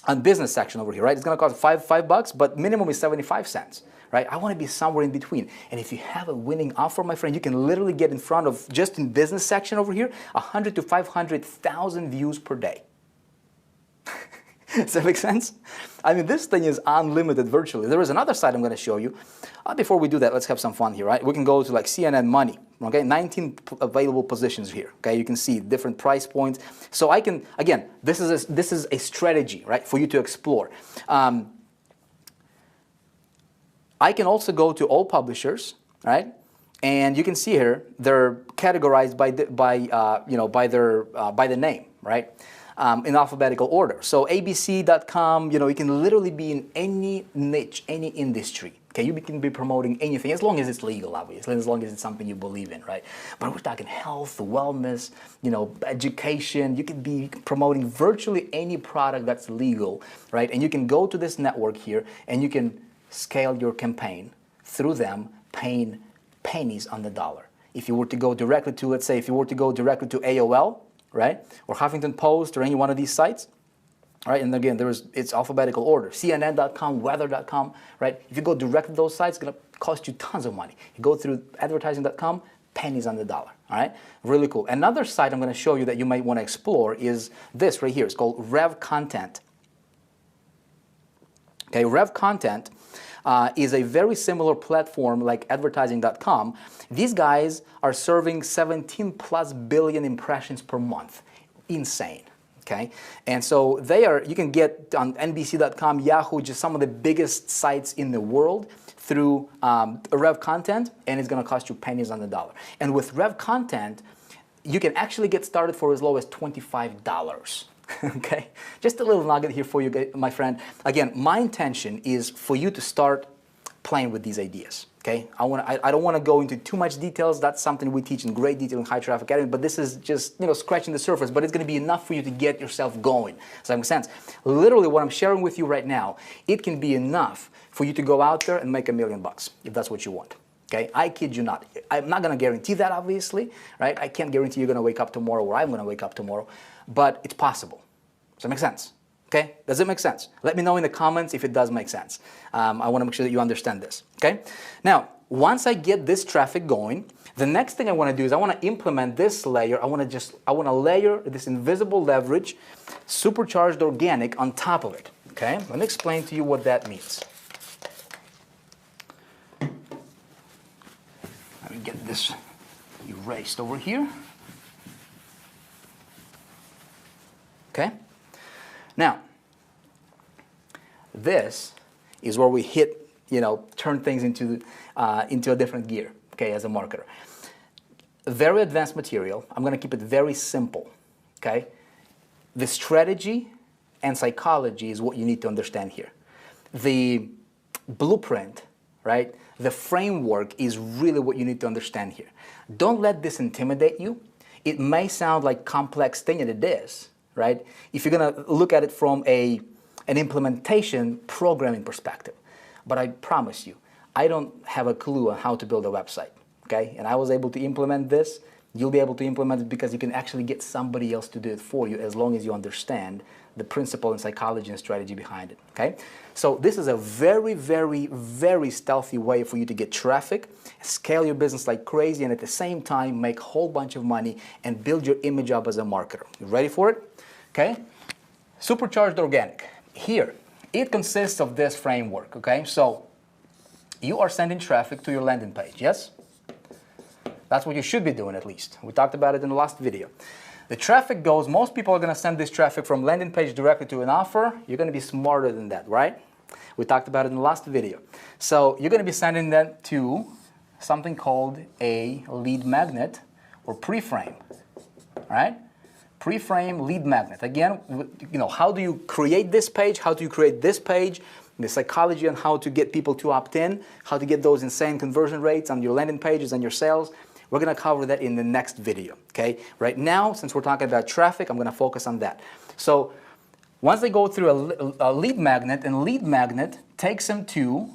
on business section over here, right? It's going to cost $5, but minimum is 75 cents, right? I want to be somewhere in between. And if you have a winning offer, my friend, you can literally get in front of, just in business section over here, 100 to 500,000 views per day. Does that make sense? I mean, this thing is unlimited virtually. There is another site I'm going to show you. Before we do that, let's have some fun here, right? We can go to like CNN Money, okay? 19 available positions here, okay? You can see different price points. So I can, again, this is a strategy, right, for you to explore. I can also go to all publishers, right? And you can see here they're categorized by the name, right? In alphabetical order. So abc.com, you can literally be in any niche, any industry. Okay, you can be promoting anything as long as it's legal, obviously, as long as it's something you believe in, right? But we're talking health, wellness, education. You can be promoting virtually any product that's legal, right? And you can go to this network here and you can scale your campaign through them, paying pennies on the dollar. If you were to go directly to, let's say, if you were to go directly to AOL, right, or Huffington Post or any one of these sites, right, and again, it's alphabetical order, CNN.com, weather.com, right, if you go direct to those sites, it's going to cost you tons of money. You go through advertising.com, pennies on the dollar, all right, really cool. Another site I'm going to show you that you might want to explore is this right here. It's called Rev Content. Okay, Rev Content, is a very similar platform like Advertisingcom. These guys are serving 17 plus billion impressions per month. Insane. Okay, and so you can get on NBC.com, Yahoo, just some of the biggest sites in the world through Rev Content, and it's going to cost you pennies on the dollar. And with Rev Content, you can actually get started for as low as $25. Okay, just a little nugget here for you, my friend. Again, my intention is for you to start playing with these ideas. Okay, I don't want to go into too much details. That's something we teach in great detail in High Traffic Academy. But this is just scratching the surface. But it's going to be enough for you to get yourself going. Does that make sense? Literally, what I'm sharing with you right now, it can be enough for you to go out there and make $1 million if that's what you want. Okay, I kid you not. I'm not going to guarantee that, obviously, right? I can't guarantee you're going to wake up tomorrow or I'm going to wake up tomorrow, but it's possible. Does that make sense? Okay, does it make sense? Let me know in the comments if it does make sense. I want to make sure that you understand this. Okay, now once I get this traffic going, the next thing I want to do is I want to implement this layer. I want to layer this invisible leverage, supercharged organic on top of it. Okay, let me explain to you what that means. Let me get this erased over here. Okay. Now, this is where we hit, turn things into a different gear, okay, as a marketer. Very advanced material. I'm going to keep it very simple, okay? The strategy and psychology is what you need to understand here. The blueprint, right, the framework is really what you need to understand here. Don't let this intimidate you. It may sound like a complex thing, and it is. Right? If you're going to look at it from an implementation programming perspective. But I promise you, I don't have a clue on how to build a website. Okay? And I was able to implement this. You'll be able to implement it because you can actually get somebody else to do it for you as long as you understand the principle and psychology and strategy behind it. Okay? So this is a very, very, very stealthy way for you to get traffic, scale your business like crazy, and at the same time make a whole bunch of money and build your image up as a marketer. You ready for it? Okay? Supercharged Organic. Here, it consists of this framework. Okay? So you are sending traffic to your landing page, yes? That's what you should be doing, at least. We talked about it in the last video. The traffic goes, most people are going to send this traffic from landing page directly to an offer. You're going to be smarter than that, right? We talked about it in the last video. So you're going to be sending that to something called a lead magnet or pre-frame, right? Pre-frame lead magnet. Again, how do you create this page? How do you create this page? The psychology on how to get people to opt in, how to get those insane conversion rates on your landing pages and your sales. We're going to cover that in the next video, okay? Right now, since we're talking about traffic, I'm going to focus on that. So once they go through a lead magnet, and lead magnet takes them to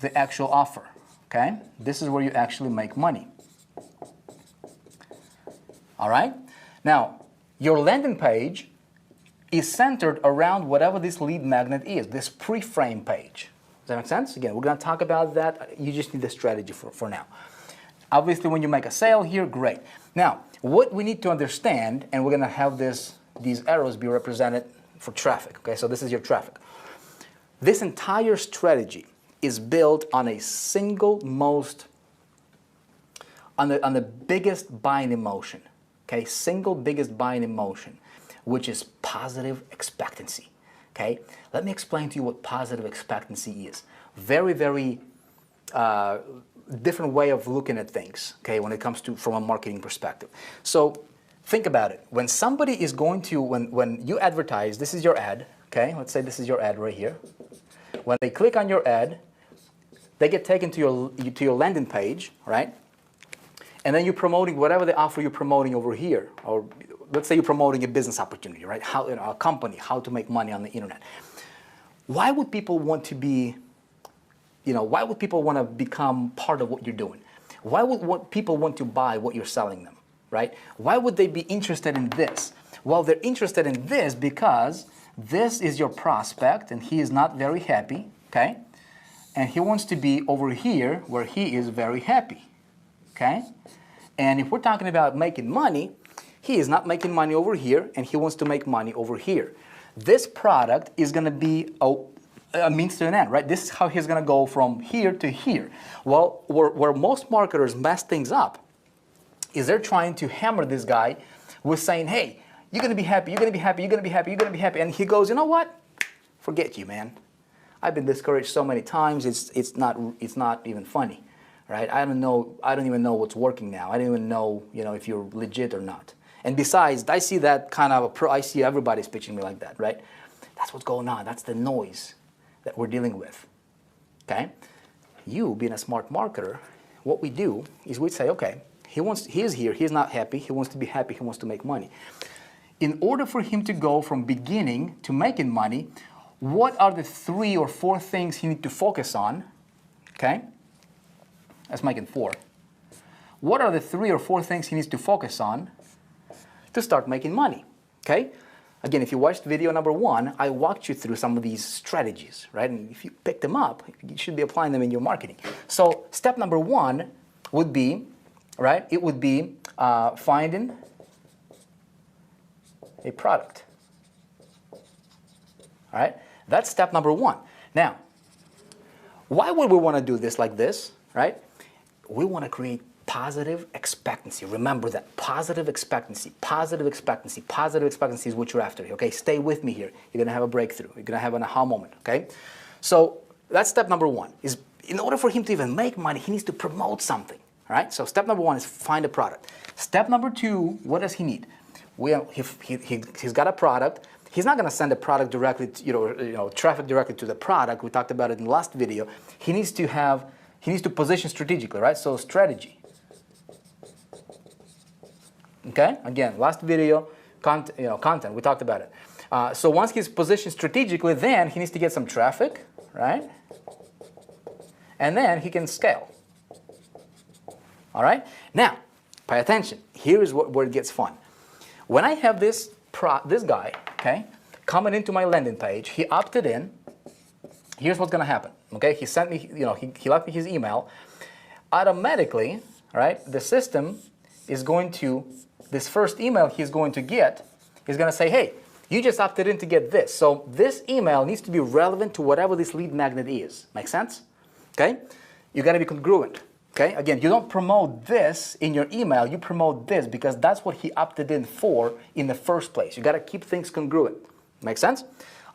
the actual offer, okay? This is where you actually make money. All right? Now, your landing page is centered around whatever this lead magnet is, this pre-frame page. Does that make sense? Again, we're going to talk about that. You just need the strategy for now. Obviously, when you make a sale here, great. Now, what we need to understand, and we're going to have these arrows be represented for traffic. Okay, so this is your traffic. This entire strategy is built on a single on the biggest buying emotion. Okay, single biggest buying emotion, which is positive expectancy. Okay, let me explain to you what positive expectancy is. Very, very different way of looking at things, okay, when it comes to from a marketing perspective. So think about it. When somebody is going to, when you advertise, this is your ad, okay, let's say this is your ad right here. When they click on your ad, they get taken to your landing page, right? And then you're promoting whatever the offer you're promoting over here, or let's say you're promoting a business opportunity, right? How, a company, how to make money on the internet. Why would people want to be, why would people want to become part of what you're doing? Why would people want to buy what you're selling them, right? Why would they be interested in this? Well, they're interested in this because this is your prospect and he is not very happy, okay? And he wants to be over here where he is very happy, okay? And if we're talking about making money, he is not making money over here and he wants to make money over here. This product is going to be a means to an end, right? This is how he's going to go from here to here. Well, where most marketers mess things up is they're trying to hammer this guy with saying, hey, you're going to be happy, you're going to be happy, you're going to be happy, you're going to be happy. And he goes, you know what? Forget you, man. I've been discouraged so many times, it's not even funny, right? I don't even know what's working now. I don't even know, if you're legit or not. And besides, I see that kind of I see everybody's pitching me like that, right? That's what's going on. That's the noise that we're dealing with, okay? You, being a smart marketer, what we do is we say, okay, he is here, he's not happy, he wants to be happy, he wants to make money. In order for him to go from beginning to making money, what are the 3 or 4 things he needs to focus on, okay? Let's make it 4. What are the 3 or 4 things he needs to focus on to start making money, okay? Again, if you watched video number 1, I walked you through some of these strategies, right? And if you pick them up, you should be applying them in your marketing. So step number 1 would be, right? It would be finding a product, all right? That's step number 1. Now, why would we want to do this like this, right? We want to create positive expectancy. Remember that, positive expectancy, positive expectancy, positive expectancy is what you're after, okay? Stay with me here. You're going to have a breakthrough. You're going to have an aha moment, okay? So that's step number 1, is in order for him to even make money, he needs to promote something, all right? So step number 1 is find a product. Step number 2, what does he need? He's got a product. He's not going to send a product directly, to, traffic directly to the product. We talked about it in the last video. He needs to position strategically, right? So strategy. Okay, again, last video, content, we talked about it. So once he's positioned strategically, then he needs to get some traffic, right? And then he can scale. All right? Now, pay attention. Here is where it gets fun. When I have this guy, okay, coming into my landing page, he opted in. Here's what's going to happen, okay? He sent me, he left me his email. Automatically, right, the system is going to, this first email he's going to get, he's going to say, hey, you just opted in to get this. So this email needs to be relevant to whatever this lead magnet is. Make sense? Okay? You got to be congruent. Okay? Again, you don't promote this in your email, you promote this because that's what he opted in for in the first place. You got to keep things congruent. Make sense?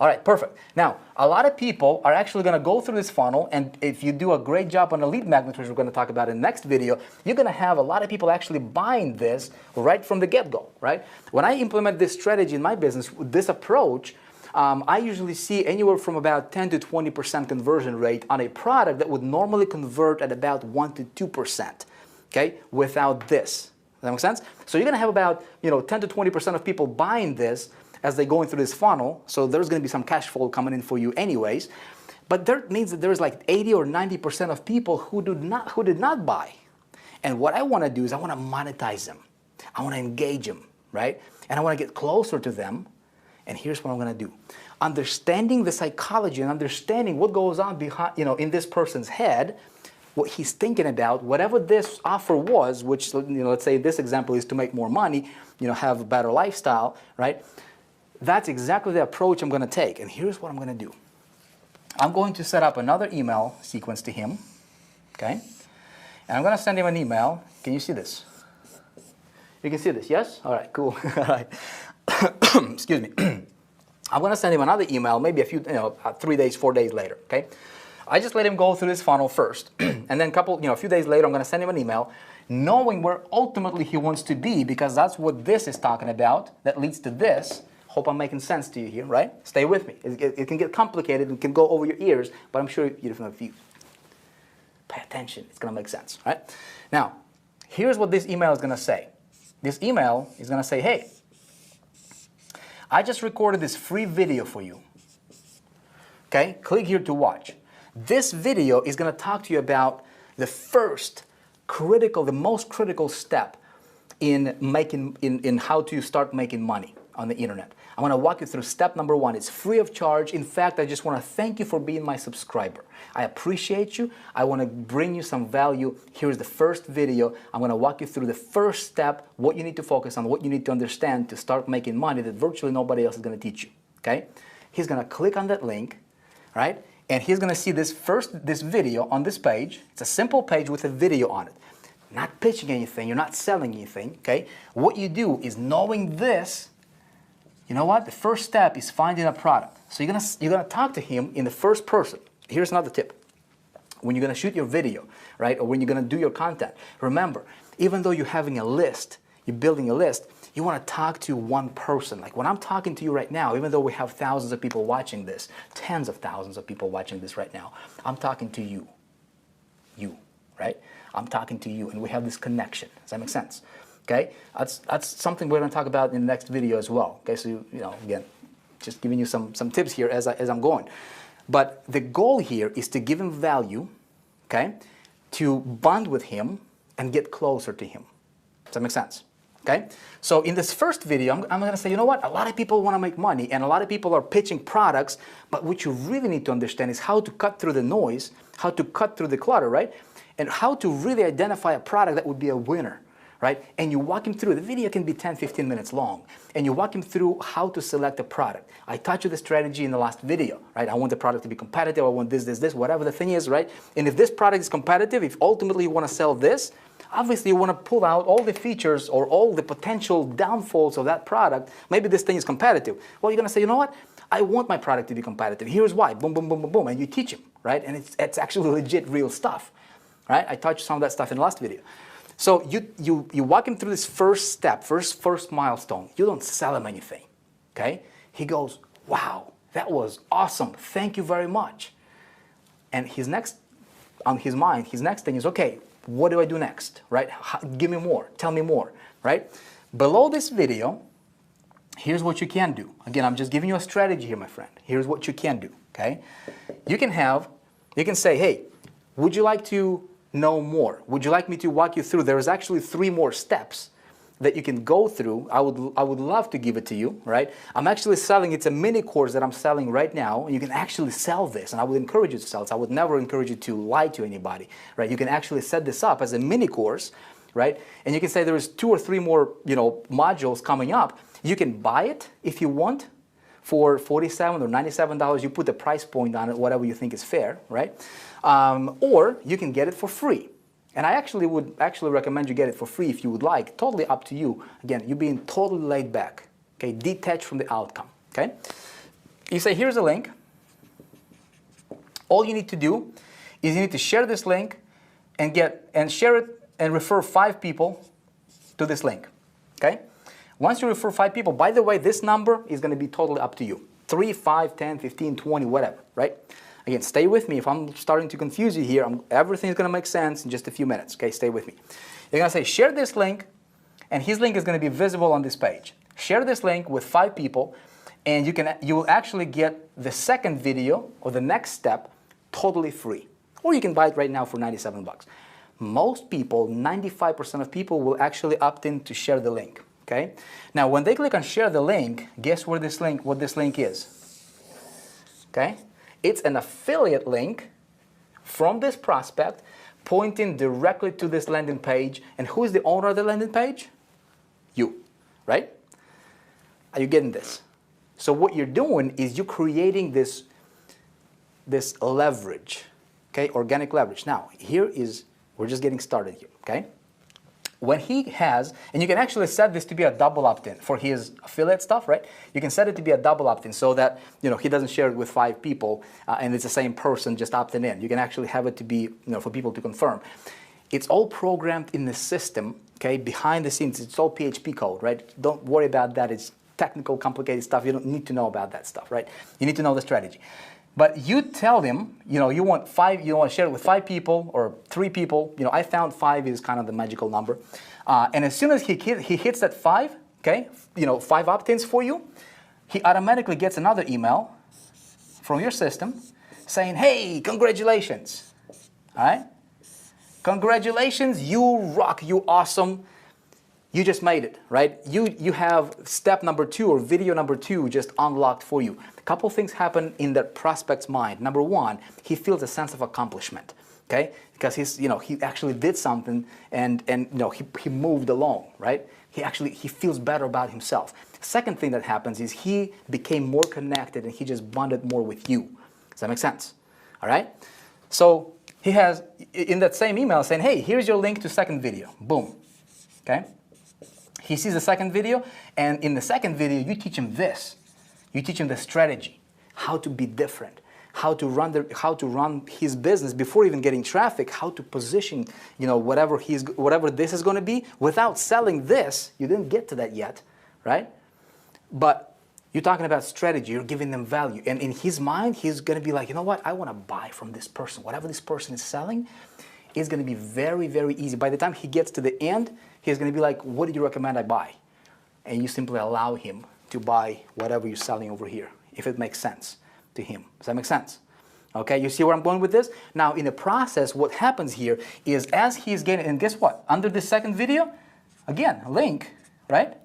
All right, perfect. Now, a lot of people are actually going to go through this funnel, and if you do a great job on the lead magnet, which we're going to talk about in the next video, you're going to have a lot of people actually buying this right from the get-go, right? When I implement this strategy in my business, this approach, I usually see anywhere from about 10 to 20% conversion rate on a product that would normally convert at about 1 to 2%, okay, without this. Does that make sense? So you're going to have about 10 to 20% of people buying this as they're going through this funnel, so there's going to be some cash flow coming in for you anyways. But that means that there's like 80 or 90% of people who did not buy. And what I want to do is I want to monetize them. I want to engage them, right? And I want to get closer to them. And here's what I'm going to do. Understanding the psychology and understanding what goes on behind, in this person's head, what he's thinking about, whatever this offer was, which, let's say this example is to make more money, have a better lifestyle, right? That's exactly the approach I'm going to take. And here's what I'm going to do. I'm going to set up another email sequence to him, okay? And I'm going to send him an email. Can you see this? You can see this, yes? All right, cool. All right. Excuse me. I'm going to send him another email, maybe a few, 3 days, 4 days later, okay? I just let him go through this funnel first. And then a few days later, I'm going to send him an email knowing where ultimately he wants to be, because that's what this is talking about that leads to this. Hope I'm making sense to you here, right? Stay with me. It can get complicated. It can go over your ears, but I'm sure if you pay attention, it's going to make sense, right? Now, here's what this email is going to say. This email is going to say, hey, I just recorded this free video for you. Okay? Click here to watch. This video is going to talk to you about the most critical step in how to start making money on the internet. I'm going to walk you through step number 1. It's free of charge. In fact, I just want to thank you for being my subscriber. I appreciate you. I want to bring you some value. Here's the first video. I'm going to walk you through the first step, what you need to focus on, what you need to understand to start making money that virtually nobody else is going to teach you. Okay? He's going to click on that link. right? And he's gonna see this video on this page. It's a simple page with a video on it. Not pitching anything, you're not selling anything, okay? What you do is knowing this, you know what? The first step is finding a product. So you're gonna talk to him in the first person. Here's another tip. When you're gonna shoot your video, right? Or when you're gonna do your content, remember, even though you're having a list, you're building a list, you wanna talk to one person. Like when I'm talking to you right now, even though we have thousands of people watching this, tens of thousands of people watching this right now, I'm talking to you. You, right? I'm talking to you and we have this connection. Does that make sense? Okay? That's something we're gonna talk about in the next video as well. Okay, so you know, again, just giving you some tips here as I'm going. But the goal here is to give him value, okay? To bond with him and get closer to him. Does that make sense? Okay? So in this first video, I'm going to say, you know what? A lot of people want to make money and a lot of people are pitching products, but what you really need to understand is how to cut through the noise, how to cut through the clutter, right? And how to really identify a product that would be a winner, right? And you walk him through. The video can be 10, 15 minutes long. And you walk him through how to select a product. I taught you the strategy in the last video, right? I want the product to be competitive. I want this, whatever the thing is, right? And if this product is competitive, if ultimately you want to sell this, obviously you want to pull out all the features or all the potential downfalls of that product. Maybe this thing is competitive. Well, you're going to say, you know what? I want my product to be competitive. Here's why. Boom, boom, boom, boom, boom. And you teach him, right? And it's actually legit, real stuff, right? I taught you some of that stuff in the last video. So you walk him through this first step, first milestone. You don't sell him anything, okay? He goes, wow, that was awesome. Thank you very much. And on his mind, his next thing is, okay, what do I do next, right? Give me more, tell me more, right? Below this video, here's what you can do. Again, I'm just giving you a strategy here, my friend. Here's what you can do, okay? You can say, hey, would you like to know more? Would you like me to walk you through? There's actually 3 more steps that you can go through. I would love to give it to you, right? I'm actually selling, it's a mini course that I'm selling right now, and you can actually sell this, and I would encourage you to sell it. I would never encourage you to lie to anybody, right? You can actually set this up as a mini course, right? And you can say there's 2 or 3 more, modules coming up. You can buy it if you want for $47 or $97. You put the price point on it, whatever you think is fair, right? Or you can get it for free. And I would recommend you get it for free if you would like. Totally up to you. Again, you're being totally laid back, okay? Detached from the outcome, okay? You say, here's a link. All you need to do is you need to share this link and share it and refer 5 people to this link, okay? Once you refer 5 people, by the way, this number is going to be totally up to you. 3, 5, 10, 15, 20, whatever, right? Again, stay with me. If I'm starting to confuse you here, everything is going to make sense in just a few minutes, okay? Stay with me. You're going to say, share this link, and his link is going to be visible on this page. Share this link with 5 people, and you will actually get the second video or the next step totally free. Or you can buy it right now for 97 bucks. Most people, 95% of people will actually opt in to share the link, okay? Now, when they click on share the link, guess what this link is, okay? It's an affiliate link from this prospect pointing directly to this landing page. And who is the owner of the landing page? You, right? Are you getting this? So what you're doing is you're creating this leverage, okay? Organic leverage. Now, we're just getting started here, okay? When he has, and you can actually set this to be a double opt-in for his affiliate stuff, right? You can set it to be a double opt-in so that, he doesn't share it with 5 people and it's the same person just opting in. You can actually have it to be, for people to confirm. It's all programmed in the system, okay? Behind the scenes, it's all PHP code, right? Don't worry about that. It's technical, complicated stuff. You don't need to know about that stuff, right? You need to know the strategy. But you tell them, you want to share it with 5 people or 3 people. I found 5 is kind of the magical number. And as soon as he hits that 5, okay, 5 opt-ins for you, he automatically gets another email from your system saying, hey, congratulations, all right? Congratulations, you rock, you awesome. You just made it, right? You have step number 2 or video number 2 just unlocked for you. A couple things happen in that prospect's mind. Number 1, he feels a sense of accomplishment, okay? Because he actually did something and he moved along, right? He feels better about himself. Second thing that happens is he became more connected and he just bonded more with you. Does that make sense? All right? So he has, in that same email, saying, hey, here's your link to second video. Boom. Okay? He sees the second video, and in the second video, you teach him this. You teach him the strategy, how to be different, how to run his business before even getting traffic, how to position, whatever this is going to be without selling this. You didn't get to that yet, right? But you're talking about strategy. You're giving them value, and in his mind, he's going to be like, you know what? I want to buy from this person. Whatever this person is selling is going to be very, very easy. By the time he gets to the end, he's going to be like, what do you recommend I buy? And you simply allow him to buy whatever you're selling over here, if it makes sense to him. Does that make sense? Okay, you see where I'm going with this? Now, in the process, what happens here is as he's getting, and guess what? Under this second video, again, link, right?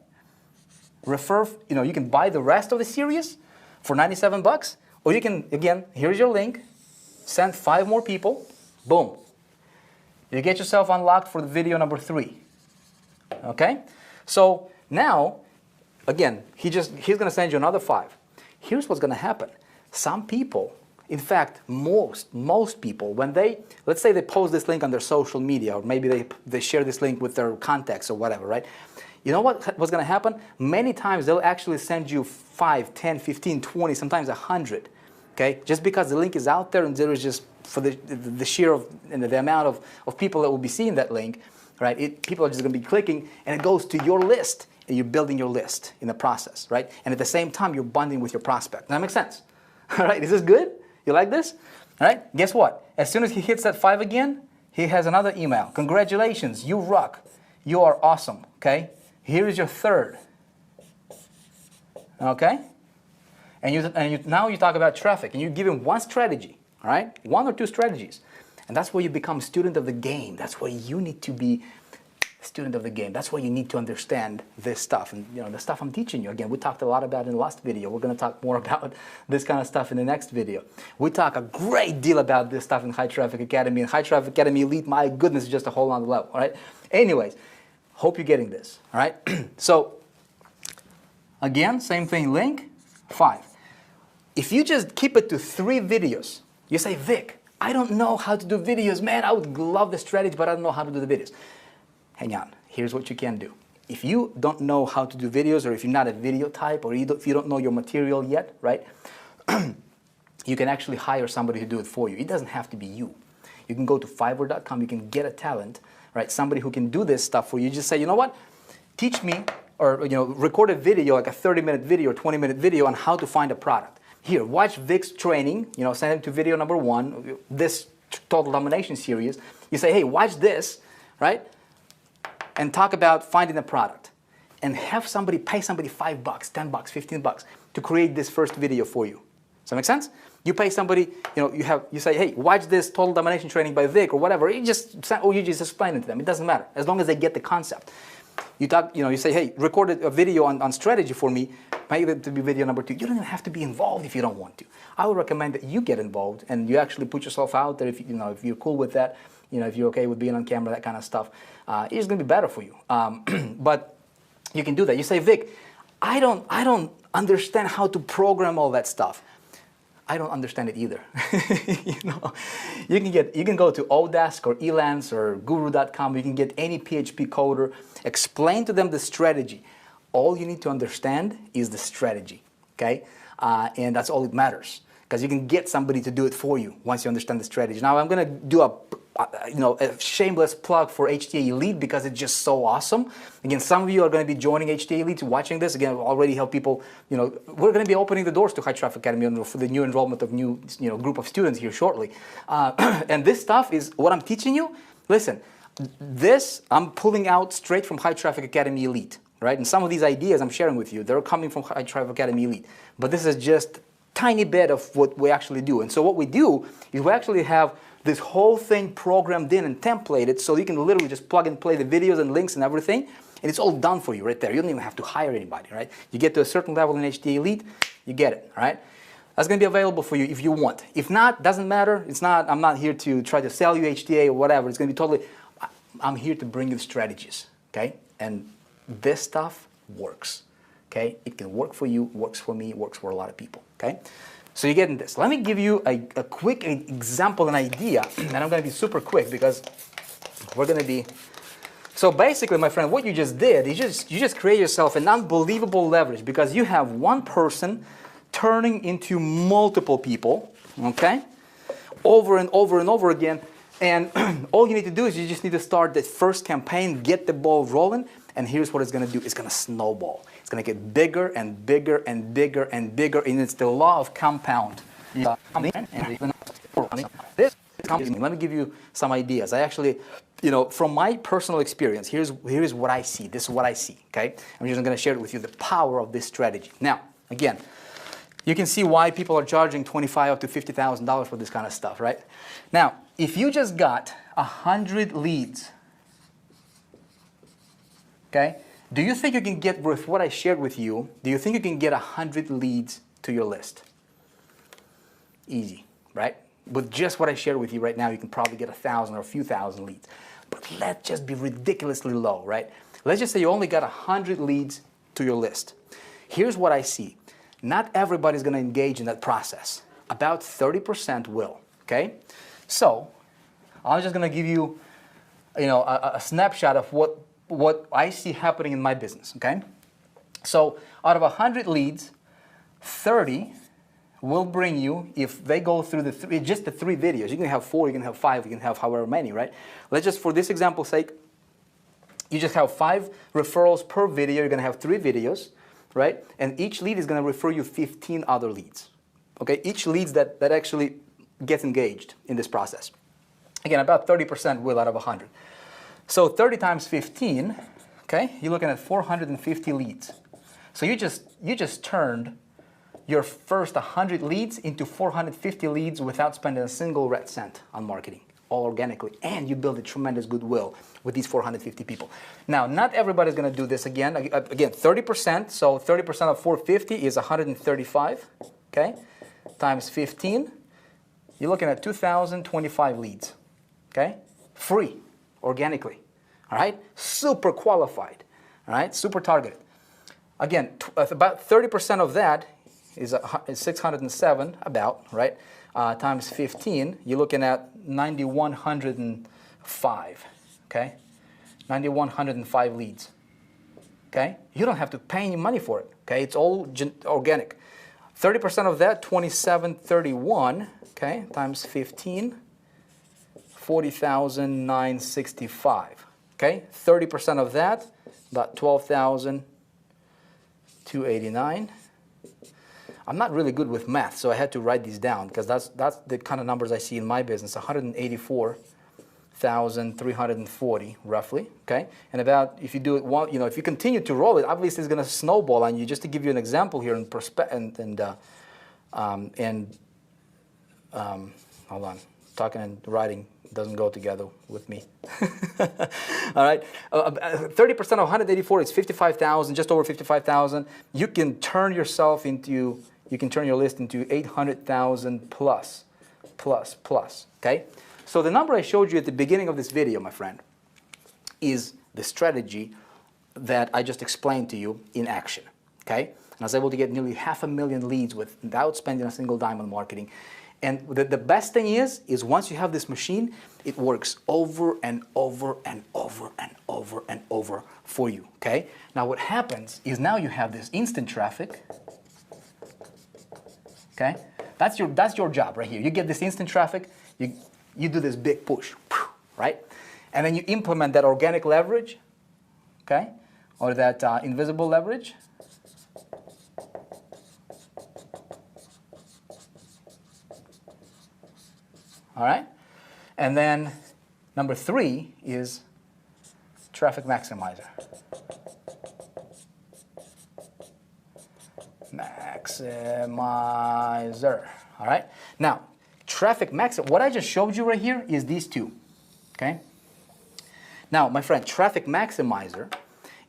Refer, you can buy the rest of the series for 97 bucks, or you can, again, here's your link, send 5 more people, boom. You get yourself unlocked for the video number 3. Okay? So now, again, he's going to send you another 5. Here's what's going to happen. Some people, in fact, most people, when let's say they post this link on their social media, or maybe they share this link with their contacts or whatever, right? You know what's going to happen? Many times they'll actually send you 5, 10, 15, 20, sometimes 100, okay? Just because the link is out there and there is just, for the sheer of, and the amount of people that will be seeing that link, right? People are just going to be clicking, and it goes to your list, and you're building your list in the process, right? And at the same time, you're bonding with your prospect. Does that make sense? All right, is this good? You like this? All right, guess what? As soon as he hits that 5 again, he has another email. Congratulations, you rock. You are awesome, okay? Here is your 3rd, okay? And now you talk about traffic, and you give him one strategy, all right? 1 or 2 strategies. And that's where you become a student of the game. That's where you need to be a student of the game. That's where you need to understand this stuff. And the stuff I'm teaching you, again, we talked a lot about in the last video. We're going to talk more about this kind of stuff in the next video. We talk a great deal about this stuff in High Traffic Academy. And High Traffic Academy Elite, my goodness, is just a whole other level, all right? Anyways, hope you're getting this, all right? So, again, same thing, link, 5. If you just keep it to 3 videos, you say, Vic, I don't know how to do videos, man. I would love the strategy, but I don't know how to do the videos. Hang on. Here's what you can do. If you don't know how to do videos, or if you're not a video type, or if you don't know your material yet, right, you can actually hire somebody to do it for you. It doesn't have to be you. You can go to Fiverr.com. You can get a talent, right, somebody who can do this stuff for you. Just say, you know what, teach me, or record a video, like a 30-minute video or 20-minute video on how to find a product. Here, watch Vic's training, send him to video number 1, this Total Domination series. You say, hey, watch this, right? And talk about finding a product. And have somebody, pay somebody $5, $10, $15 to create this first video for you. Does that make sense? You pay somebody, you say, hey, watch this Total Domination training by Vic or whatever. You just explain it to them. It doesn't matter, as long as they get the concept. You say, hey, record a video on strategy for me, make it to be video number 2. You don't even have to be involved if you don't want to. I would recommend that you get involved and you actually put yourself out there if you're cool with that, if you're okay with being on camera, that kind of stuff. It's going to be better for you. But you can do that. You say, Vic, I don't understand how to program all that stuff. I don't understand it either. You can go to Odesk or Elance or Guru.com. You can get any PHP coder. Explain to them the strategy. All you need to understand is the strategy, okay? And that's all that matters, because you can get somebody to do it for you once you understand the strategy. Now I'm going to do a shameless plug for HTA Elite because it's just so awesome. Again, some of you are going to be joining HTA Elite, watching this. Again, already help people. We're going to be opening the doors to High Traffic Academy for the new enrollment of new group of students here shortly. And this stuff is what I'm teaching you. Listen, this I'm pulling out straight from High Traffic Academy Elite, right? And some of these ideas I'm sharing with you, they're coming from High Traffic Academy Elite. But this is just tiny bit of what we actually do. And so what we do is we actually have this whole thing programmed in and templated, so you can literally just plug and play the videos and links and everything, and it's all done for you right there. You don't even have to hire anybody, right? You get to a certain level in HTA Elite, you get it, all right? That's going to be available for you if you want. If not, doesn't matter. I'm not here to try to sell you HTA or whatever. It's going to be totally, I'm here to bring you the strategies, okay? And this stuff works, okay? It can work for you, works for me, works for a lot of people. okay? So you're getting this. Let me give you a quick example, an idea, and I'm going to be super quick because we're going to be... So basically, my friend, what you just did is you just create yourself an unbelievable leverage because you have one person turning into multiple people, okay? Over and over and over again. And all you need to do is you just need to start the first campaign, get the ball rolling, and here's what it's going to do. It's going to snowball. It's going to get bigger and bigger and bigger and bigger, and it's the law of compound. Let me give you some ideas. I actually, from my personal experience, here's what I see. This is what I see, okay? I'm just going to share it with you, the power of this strategy. Now, again, you can see why people are charging $25,000 up to $50,000 for this kind of stuff, right? Now, if you just got 100 leads, okay, do you think you can get, with what I shared with you, do you think you can get 100 leads to your list? Easy, right? With just what I shared with you right now, you can probably get 1,000 or a few thousand leads. But let's just be ridiculously low, right? Let's just say you only got 100 leads to your list. Here's what I see. Not everybody's going to engage in that process. About 30% will, okay? So I'm just going to give you, a snapshot of what I see happening in my business, okay? So out of 100 leads, 30 will bring you, if they go through just the 3 videos. You can have 4, you can have 5, you can have however many, right? Let's just, for this example's sake, you just have 5 referrals per video. You're going to have 3 videos, right? And each lead is going to refer you 15 other leads, okay? Each leads that actually gets engaged in this process. Again, about 30% will out of 100. So 30 times 15, okay? You're looking at 450 leads. So you just turned your first 100 leads into 450 leads without spending a single red cent on marketing, all organically. And you build a tremendous goodwill with these 450 people. Now, not everybody's going to do this again. Again, 30%, so 30% of 450 is 135, okay? Times 15, you're looking at 2,025 leads, okay? Free, organically, all right? Super qualified, all right? Super targeted. Again, about 30% of that is 607, about, right? Times 15, you're looking at 9,105, okay? 9,105 leads, okay? You don't have to pay any money for it, okay? It's all organic. 30% of that, 2731, okay? Times 15, 40,965, okay? 30% of that, about 12,289. I'm not really good with math, so I had to write these down because that's the kind of numbers I see in my business. 184,340 roughly, okay? And about, if you do it, if you continue to roll it, obviously it's going to snowball on you. Just to give you an example here, hold on, talking and writing doesn't go together with me. All right, 30% of 184 is 55,000, just over 55,000. You can turn yourself into, you can turn your list into 800,000 plus, okay? So the number I showed you at the beginning of this video, my friend, is the strategy that I just explained to you in action, okay? And I was able to get nearly 500,000 leads without spending a single dime on marketing. And the best thing is once you have this machine, it works over and over and over and over and over for you, okay? Now what happens is now you have this instant traffic, okay? That's your job right here. You get this instant traffic, you do this big push, right? And then you implement that organic leverage, okay? Or that invisible leverage. All right? And then number 3 is traffic maximizer. Maximizer. All right? Now, traffic maximizer, what I just showed you right here is these 2. Okay? Now, my friend, traffic maximizer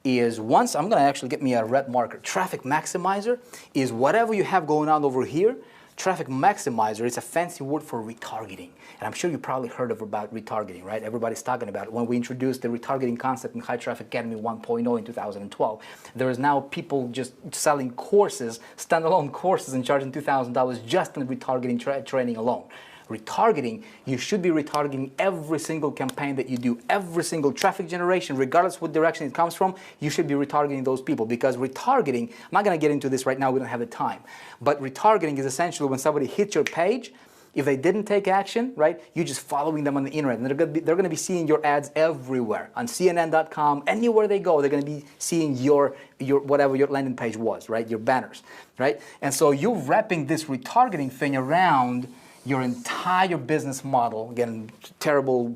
is once, I'm going to actually get me a red marker. Traffic maximizer is whatever you have going on over here, traffic maximizer is a fancy word for retargeting. And I'm sure you probably heard about retargeting, right? Everybody's talking about it. When we introduced the retargeting concept in High Traffic Academy 1.0 in 2012, there is now people just selling courses, standalone courses, and charging $2,000 just on retargeting training alone. Retargeting, you should be retargeting every single campaign that you do, every single traffic generation, regardless what direction it comes from, you should be retargeting those people, because retargeting, I'm not going to get into this right now, we don't have the time, but retargeting is essentially when somebody hits your page, if they didn't take action, right, you're just following them on the internet, and they're going to be seeing your ads everywhere, on CNN.com, anywhere they go, they're going to be seeing your whatever your landing page was, right, your banners, right, and so you're wrapping this retargeting thing around your entire business model. Again, terrible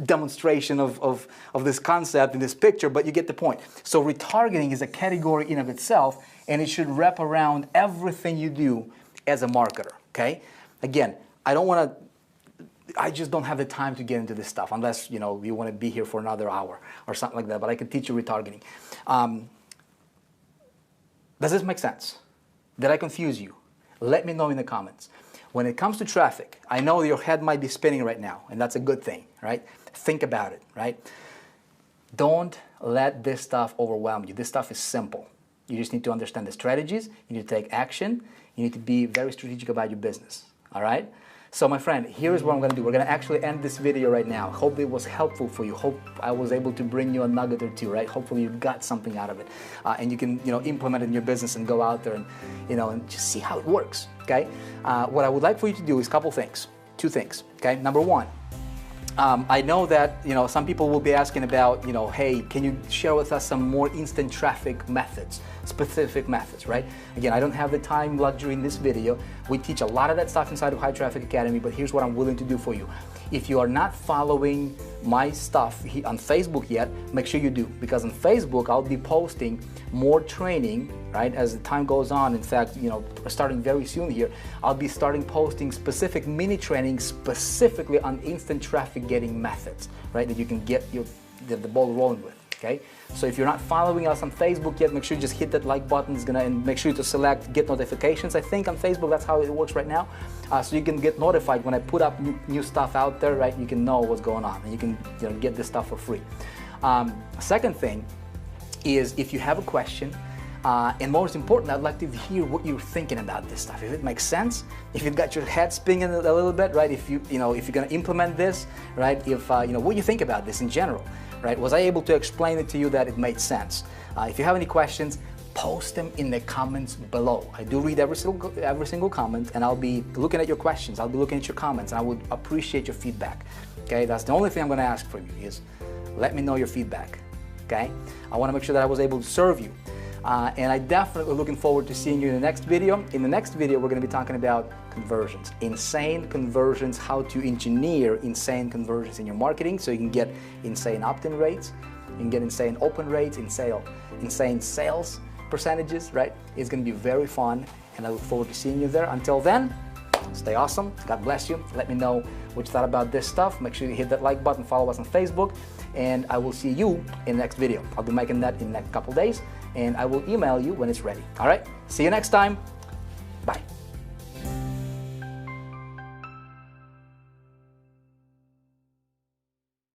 demonstration of this concept in this picture, but you get the point. So retargeting is a category in of itself, and it should wrap around everything you do as a marketer, okay? Again, I just don't have the time to get into this stuff unless, you want to be here for another hour or something like that, but I can teach you retargeting. Does this make sense? Did I confuse you? Let me know in the comments. When it comes to traffic, I know your head might be spinning right now, and that's a good thing, right? Think about it, right? Don't let this stuff overwhelm you. This stuff is simple. You just need to understand the strategies, you need to take action, you need to be very strategic about your business, all right? So my friend, here is what I'm going to do. We're going to actually end this video right now. Hope it was helpful for you. Hope I was able to bring you a nugget or two, right? Hopefully you got something out of it. And you can, implement it in your business and go out there and, and just see how it works, okay? What I would like for you to do is a couple things, two things, okay? Number one, I know that, some people will be asking about, hey, can you share with us some more instant traffic methods, specific methods, right? Again, I don't have the time luxury in this video. We teach a lot of that stuff inside of High Traffic Academy, but here's what I'm willing to do for you. If you are not following my stuff on Facebook yet, make sure you do, because on Facebook, I'll be posting more training, right, as the time goes on. In fact, starting very soon here, I'll be starting posting specific mini trainings specifically on instant traffic getting methods, right, that you can get the ball rolling with, okay? So if you're not following us on Facebook yet, make sure you just hit that like button, and make sure to select get notifications. I think on Facebook, that's how it works right now. So you can get notified when I put up new stuff out there, right? You can know what's going on, and you can get this stuff for free. Second thing is, if you have a question, and most important, I'd like to hear what you're thinking about this stuff. If it makes sense, if you've got your head spinning a little bit, right? If if you're going to implement this, right? If what you think about this in general, right? Was I able to explain it to you that it made sense? If you have any questions, post them in the comments below. I do read every single comment, and I'll be looking at your questions. I'll be looking at your comments, and I would appreciate your feedback. Okay, that's the only thing I'm going to ask from you is let me know your feedback. Okay, I want to make sure that I was able to serve you. And I definitely looking forward to seeing you in the next video. In the next video, we're going to be talking about conversions, insane conversions, how to engineer insane conversions in your marketing so you can get insane opt-in rates, you can get insane open rates, insane sales percentages, right? It's going to be very fun, and I look forward to seeing you there. Until then, stay awesome. God bless you. Let me know what you thought about this stuff. Make sure you hit that like button, follow us on Facebook, and I will see you in the next video. I'll be making that in the next couple days, and I will email you when it's ready. All right? See you next time.